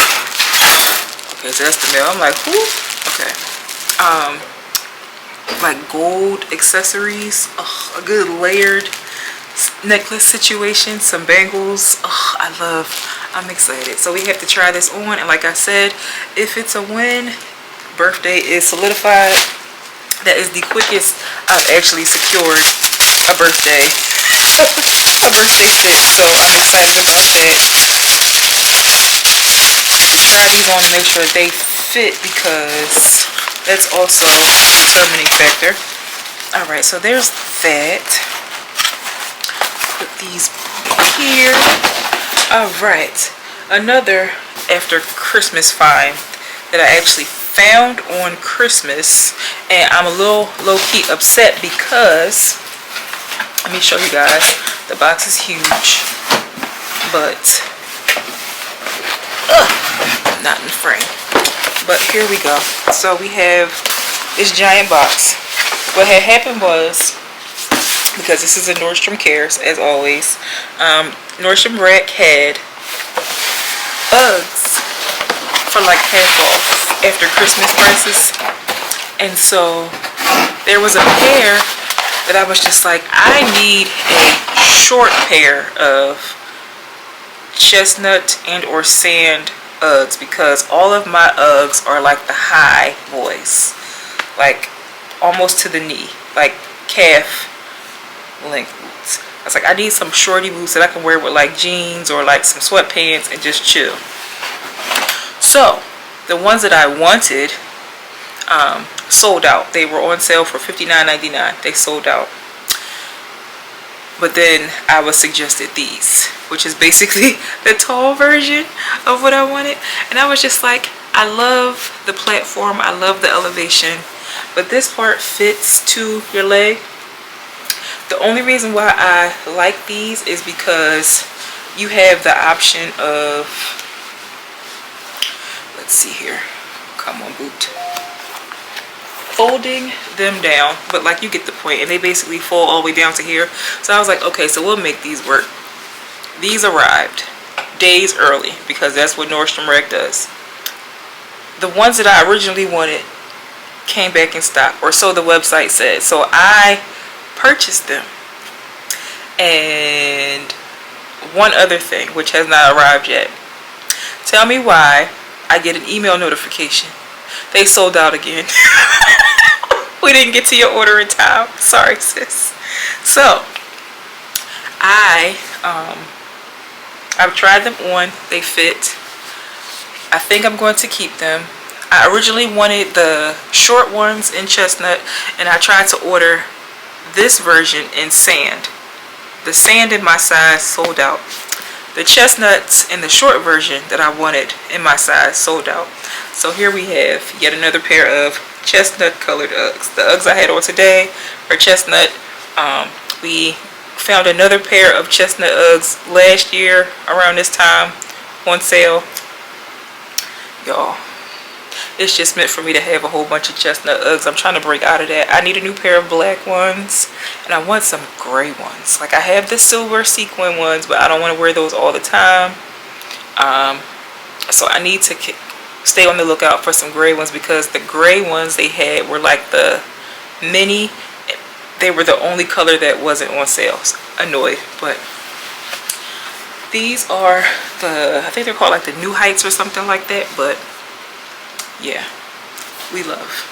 okay, so that's the male. I'm like, whoo, okay. Like gold accessories, a good layered necklace situation, some bangles. I'm excited. So we have to try this on, and like I said, if it's a win, birthday is solidified. That is the quickest I've actually secured a birthday a birthday fit, so I'm excited about that. Try these on to make sure they fit, because that's also a determining factor. All right, so there's that. Put these here. All right, another after Christmas find that I actually found on Christmas, and I'm a little low-key upset because, let me show you guys, the box is huge, but not in the frame. But here we go. So we have this giant box. What had happened was, because this is a Nordstrom Cares, as always, Nordstrom Rack had Uggs for like half off after Christmas prices, and so there was a pair that I was just like, I need a short pair of chestnut and or sand Uggs, because all of my Uggs are like the high boys, like almost to the knee, like calf length boots. I was like, I need some shorty boots that I can wear with like jeans or like some sweatpants and just chill. So the ones that I wanted sold out. They were on sale for $59.99. They sold out. But then I was suggested these, which is basically the tall version of what I wanted. And I was just like, I love the platform, I love the elevation, but this part fits to your leg. The only reason why I like these is because you have the option of, let's see here, come on boot, folding them down, but like you get the point, and they basically fold all the way down to here. So I was like, okay, so we'll make these work. These arrived days early because that's what Nordstrom Rack does. The ones that I originally wanted came back in stock, or so the website said. So I purchased them. And one other thing, which has not arrived yet. Tell me why I get an email notification. They sold out again. We didn't get to your order in time. Sorry, sis. So I've tried them on. They fit. I think I'm going to keep them. I originally wanted the short ones in chestnut, and I tried to order this version in sand. The sand in my size sold out. The chestnuts in the short version that I wanted in my size sold out. So here we have yet another pair of chestnut colored Uggs. The Uggs I had on today are chestnut. We found another pair of chestnut Uggs last year around this time on sale. Y'all, it's just meant for me to have a whole bunch of chestnut Uggs. I'm trying to break out of that. I need a new pair of black ones, and I want some gray ones. Like, I have the silver sequin ones, but I don't want to wear those all the time. So I need to stay on the lookout for some gray ones, because the gray ones they had were like the mini. They were the only color that wasn't on sale. Annoyed, but these are the, I think they're called like the New Heights or something like that, but yeah, we love.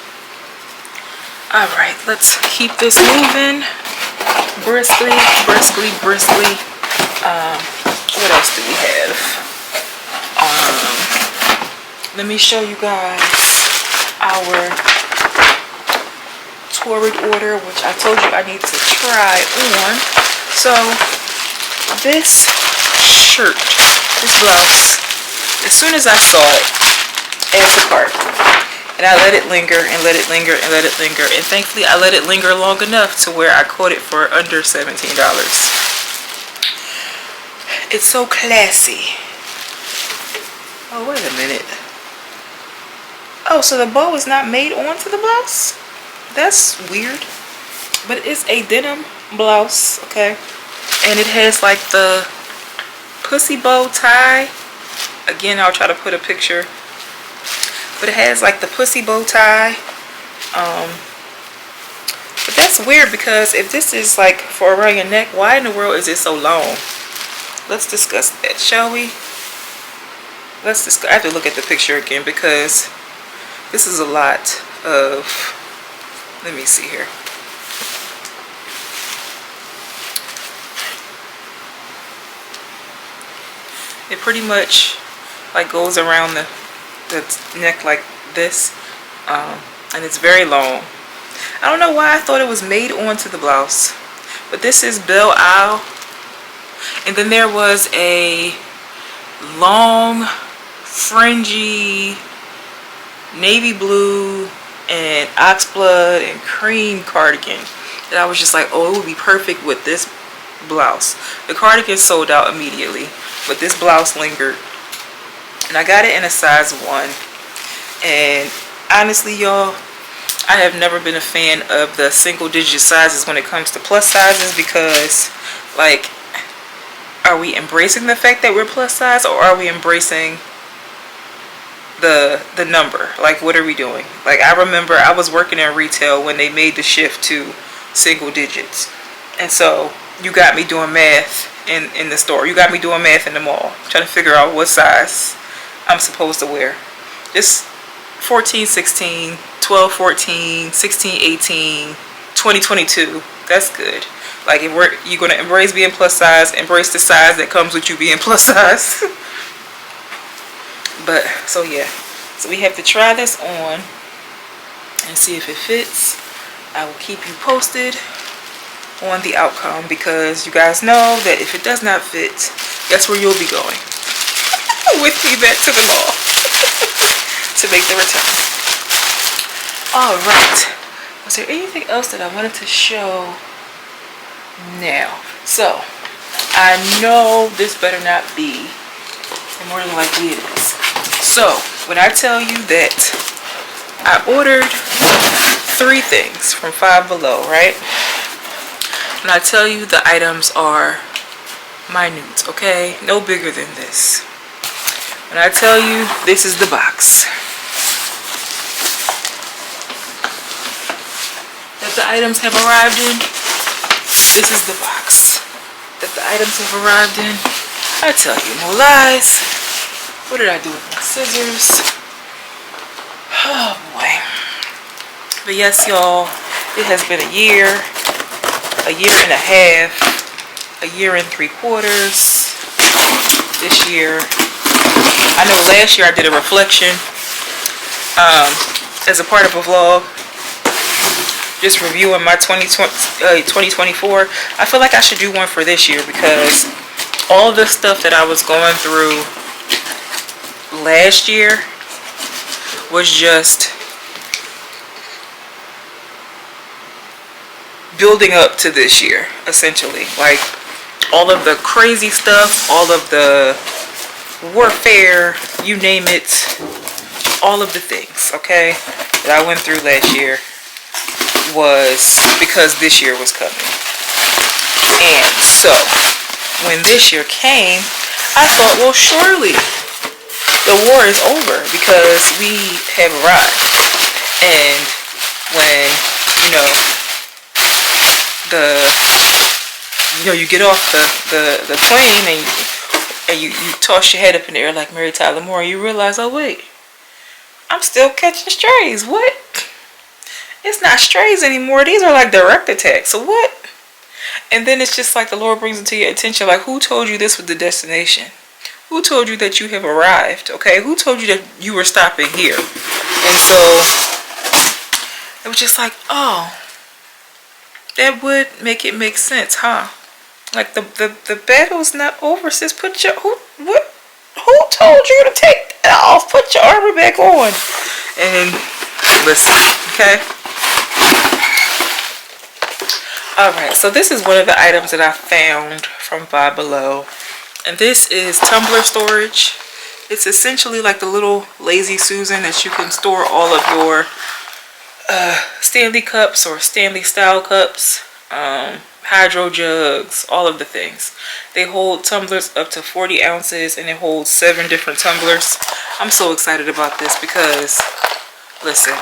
All right, let's keep this moving. briskly. What else do we have? Let me show you guys our Torrid order, which I told you I need to try on. So this shirt, this blouse, as soon as I saw it, add to cart. And I let it linger and let it linger and let it linger. And thankfully I let it linger long enough to where I caught it for under $17. It's so classy. Oh, wait a minute. Oh, so the bow is not made onto the blouse? That's weird. But it's a denim blouse, okay? And it has like the pussy bow tie. Again, I'll try to put a picture. But it has like the pussy bow tie. But that's weird because if this is like for around your neck, why in the world is it so long? Let's discuss that, shall we? Let's discuss. I have to look at the picture again because this is a lot of, let me see here. It pretty much like goes around the neck like this, and it's very long. I don't know why I thought it was made onto the blouse, but this is Belle Isle. And then there was a long fringy navy blue and oxblood and cream cardigan that I was just like, oh, it would be perfect with this blouse. The cardigan sold out immediately, but this blouse lingered. And I got it in a size 1. And honestly, y'all, I have never been a fan of the single digit sizes when it comes to plus sizes because, like, are we embracing the fact that we're plus size, or are we embracing the number? Like, what are we doing? Like, I remember I was working in retail when they made the shift to single digits. And so you got me doing math in the store. You got me doing math in the mall, trying to figure out what size I'm supposed to wear. Just 14, 16, 12, 14, 16, 18, 20, 22. That's good. Like, if you're going to embrace being plus size, embrace the size that comes with you being plus size. But, so yeah. So we have to try this on and see if it fits. I will keep you posted on the outcome because you guys know that if it does not fit, guess where you'll be going? With me back to the mall to make the return. Alright. Was there anything else that I wanted to show now? So, I know this better not be, and more than likely it is. So, when I tell you that I ordered 3 things from Five Below, right? When I tell you the items are minute, okay? No bigger than this. When I tell you this is the box that the items have arrived in, this is the box that the items have arrived in. I tell you no lies. What did I do with my scissors? Oh boy. But yes, y'all, it has been a year and a half, a year and 3/4 this year. I know last year I did a reflection as a part of a vlog, just reviewing my 2024. I feel like I should do one for this year because all the stuff that I was going through last year was just building up to this year, essentially. Like, all of the crazy stuff, all of the warfare, you name it, all of the things, okay, that I went through last year was because this year was coming. And so when this year came, I thought, well, surely the war is over because we have arrived. And when you get off the plane and you toss your head up in the air like Mary Tyler Moore, you realize, oh wait, I'm still catching strays. What? It's not strays anymore. These are like direct attacks. So what? And then it's just like the Lord brings it to your attention. Like, who told you this was the destination? Who told you that you have arrived? Okay, who told you that you were stopping here? And so it was just like, oh, that would make it make sense, huh? Like the battle's not over, sis. Put your who told you to take that off? Put your armor back on. And listen, okay? Alright, so this is one of the items that I found from Five Below. And this is tumbler storage. It's essentially like the little Lazy Susan that you can store all of your Stanley cups or Stanley style cups, hydro jugs, all of the things. They hold tumblers up to 40 ounces and it holds 7 different tumblers. I'm so excited about this because, listen,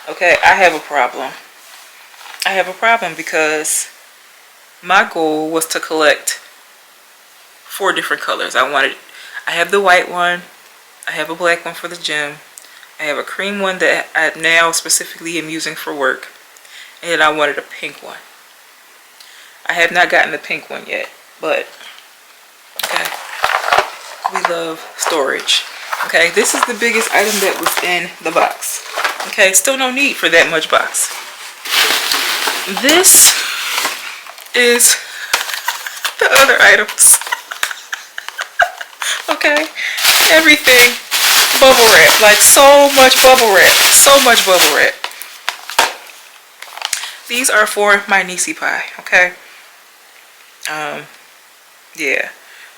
okay, I have a problem. I have a problem because my goal was to collect 4 different colors. I have the white one, I have a black one for the gym, I have a cream one that I now specifically am using for work, and then I wanted a pink one. I have not gotten the pink one yet, but okay, we love storage. Okay, this is the biggest item that was in the box. Okay, still no need for that much box. This is the other items. Okay, everything bubble wrap, like so much bubble wrap, so much bubble wrap. These are for my niecey pie. Okay, yeah,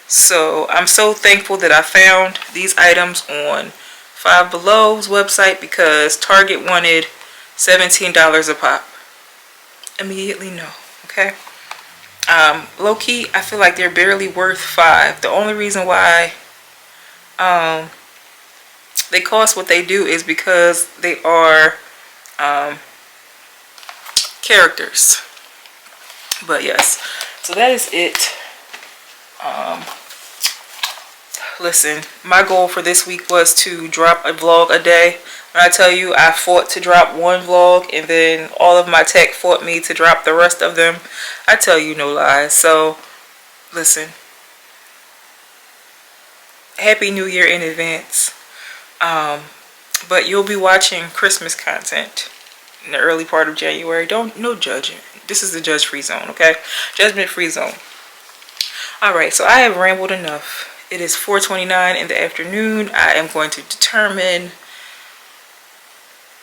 so I'm so thankful that I found these items on Five Below's website because Target wanted $17 a pop. Immediately no. Okay, low-key I feel like they're barely worth $5. The only reason why they cost what they do is because they are characters. But yes, so that is it. Listen, my goal for this week was to drop a vlog a day. When I tell you I fought to drop one vlog and then all of my tech fought me to drop the rest of them, I tell you no lies. So listen, Happy New Year in advance. But you'll be watching Christmas content in the early part of January. No judging. This is the judge-free zone, okay? Judgment-free zone. Alright, so I have rambled enough. It is 4:29 in the afternoon. I am going to determine,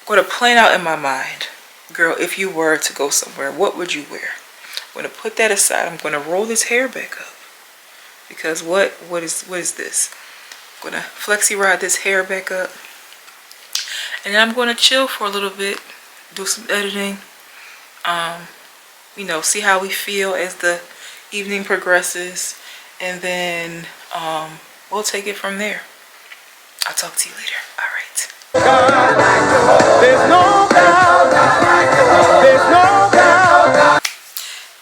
going to plan out in my mind, girl, if you were to go somewhere, what would you wear? I'm going to put that aside. I'm going to roll this hair back up. Because what is this? I'm going to flexi ride this hair back up. And then I'm going to chill for a little bit, do some editing. You know, see how we feel as the evening progresses. And then we'll take it from there. I'll talk to you later. All right.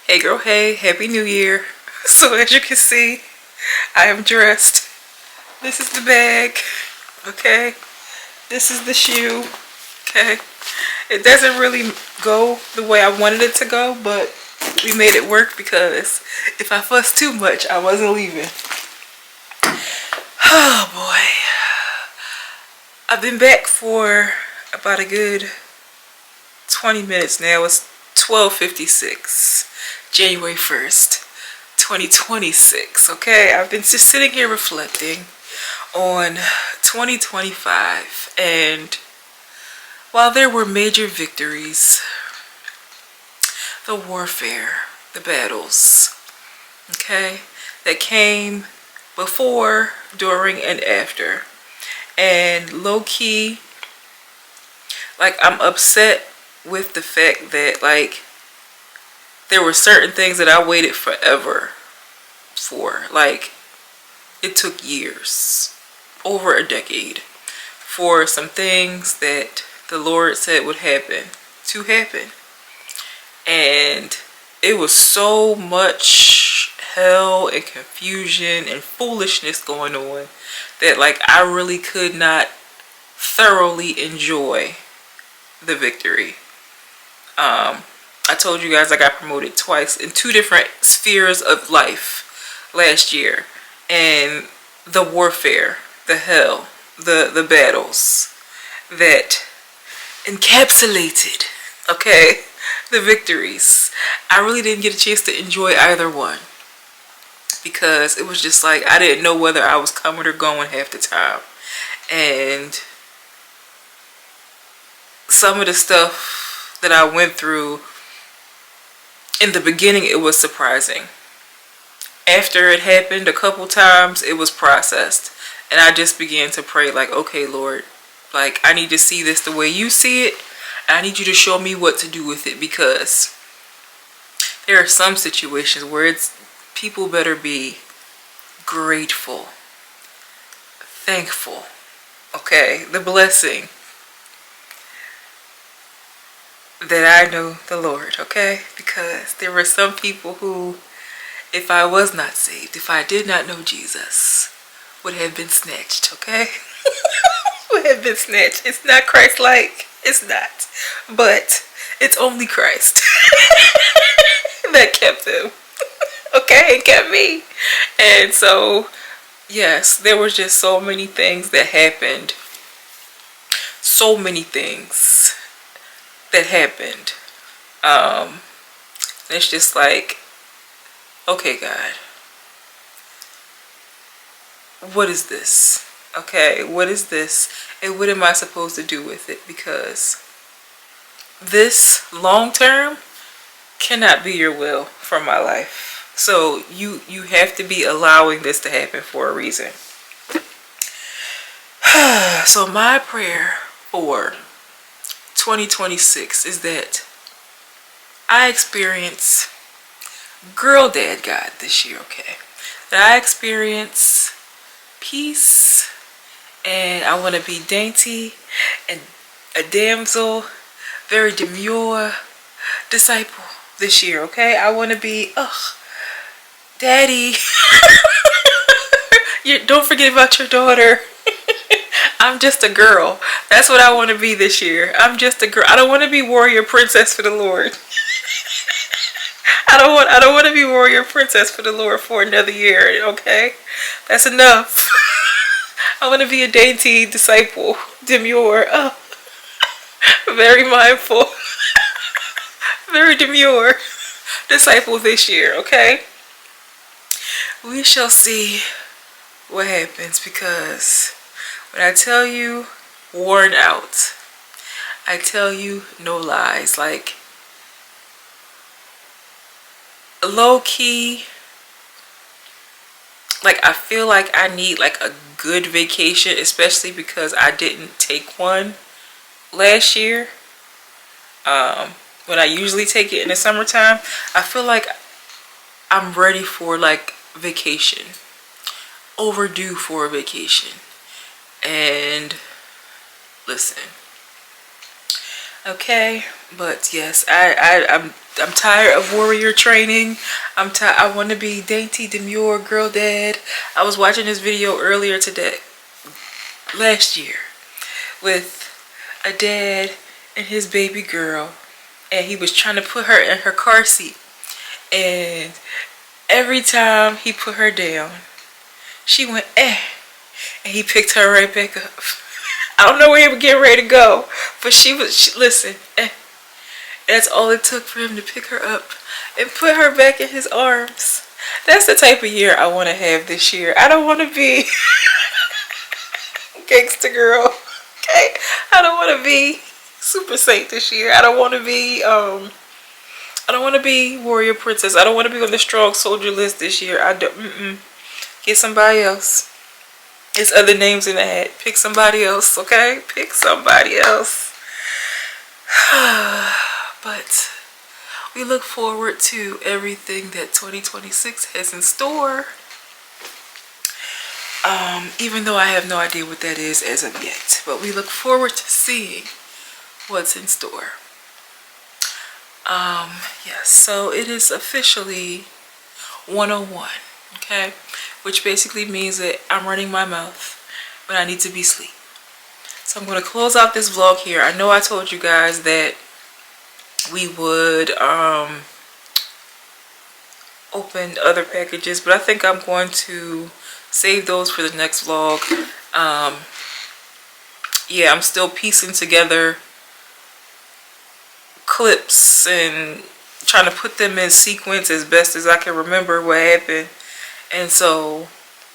Hey girl, hey, Happy New Year. So as you can see, I am dressed. This is the bag, okay? This is the shoe, okay? It doesn't really go the way I wanted it to go, but we made it work because if I fussed too much, I wasn't leaving. Oh boy. I've been back for about a good 20 minutes now. It's 12:56, January 1st, 2026, okay? I've been just sitting here reflecting on 2025, and while there were major victories, the warfare, the battles, okay, that came before, during, and after, and low-key, like, I'm upset with the fact that, like, there were certain things that I waited forever for. Like, it took years, over a decade, for some things that the Lord said would happen to happen. And it was so much hell and confusion and foolishness going on that, like, I really could not thoroughly enjoy the victory. I told you guys I got promoted twice in 2 different spheres of life last year. And the warfare, the hell, the battles that encapsulated, okay, the victories. I really didn't get a chance to enjoy either one. Because it was just like, I didn't know whether I was coming or going half the time. And some of the stuff that I went through, in the beginning, it was surprising. After it happened a couple times, it was processed. And I just began to pray like, okay, Lord, like, I need to see this the way you see it. I need you to show me what to do with it, because there are some situations where people better be grateful, thankful, okay, the blessing that I know the Lord, okay, because there were some people who, if I was not saved, if I did not know Jesus, would have been snatched, okay, would have been snatched. It's not Christ-like, it's not, but it's only Christ that kept them. Okay, it kept me. And so, yes, there was just so many things that happened. So many things that happened. It's just like, okay, God, what is this? Okay, what is this? And what am I supposed to do with it? Because this long term cannot be your will for my life. So you have to be allowing this to happen for a reason. So my prayer for 2026 is that I experience girl dad God this year, okay? That I experience peace, and I want to be dainty and a damsel, very demure disciple this year, okay? I want to be, daddy, don't forget about your daughter. I'm just a girl. That's what I want to be this year. I'm just a girl. I don't want to be warrior princess for the Lord. I don't want to be warrior princess for the Lord for another year, okay? That's enough. I want to be a dainty disciple, demure, very mindful, very demure disciple this year, okay? We shall see what happens, because when I tell you worn out, I tell you no lies. Like, low key, like, I feel like I need like a good vacation, especially because I didn't take one last year. When I usually take it in the summertime, I feel like I'm ready for like vacation, overdue for a vacation. And listen, okay, but yes, I'm tired of warrior training. I want to be dainty, demure, girl dad. I was watching this video earlier today, last year, with a dad and his baby girl, and he was trying to put her in her car seat, and every time he put her down, she went and he picked her right back up. I don't know where he was getting ready to go, but listen, that's all it took for him to pick her up and put her back in his arms. That's the type of year I want to have this year. I don't want to be gangster girl, okay? I don't want to be super saint this year. I don't want to be warrior princess. I don't want to be on the strong soldier list this year. I don't. Get somebody else. There's other names in the hat. Pick somebody else, okay? Pick somebody else. But we look forward to everything that 2026 has in store. Even though I have no idea what that is as of yet. But we look forward to seeing what's in store. Yes, so it is officially 101, okay? Which basically means that I'm running my mouth when I need to be asleep. So I'm going to close out this vlog here. I know I told you guys that we would open other packages, but I think I'm going to save those for the next vlog. Yeah, I'm still piecing together clips and trying to put them in sequence as best as I can remember what happened. And so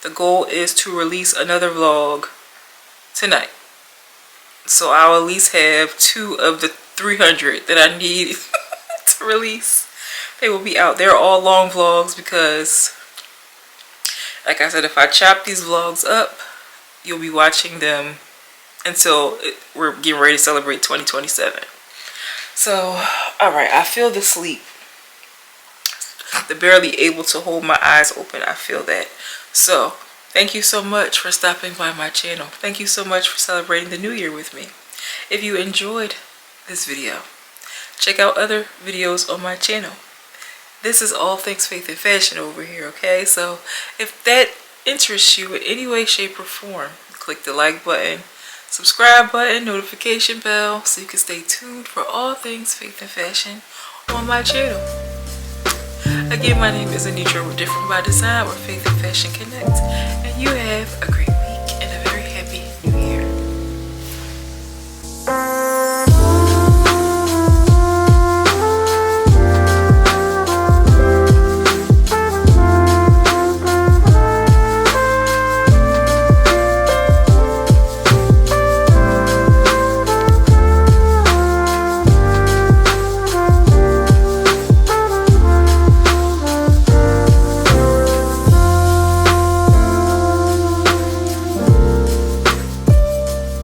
the goal is to release another vlog tonight. So I'll at least have 2 of the 300 that I need to release. They will be out. They're all long vlogs because, like I said, if I chop these vlogs up, you'll be watching them until we're getting ready to celebrate 2027. So, alright, I feel the sleep. The barely able to hold my eyes open, I feel that. So, thank you so much for stopping by my channel. Thank you so much for celebrating the new year with me. If you enjoyed this video, check out other videos on my channel. This is all things faith and fashion over here, okay? So, if that interests you in any way, shape, or form, click the like button, subscribe button, notification bell, so you can stay tuned for all things faith and fashion on my channel. Again, my name is Annitra. We're different by design, where faith and fashion connect. And you have a great week.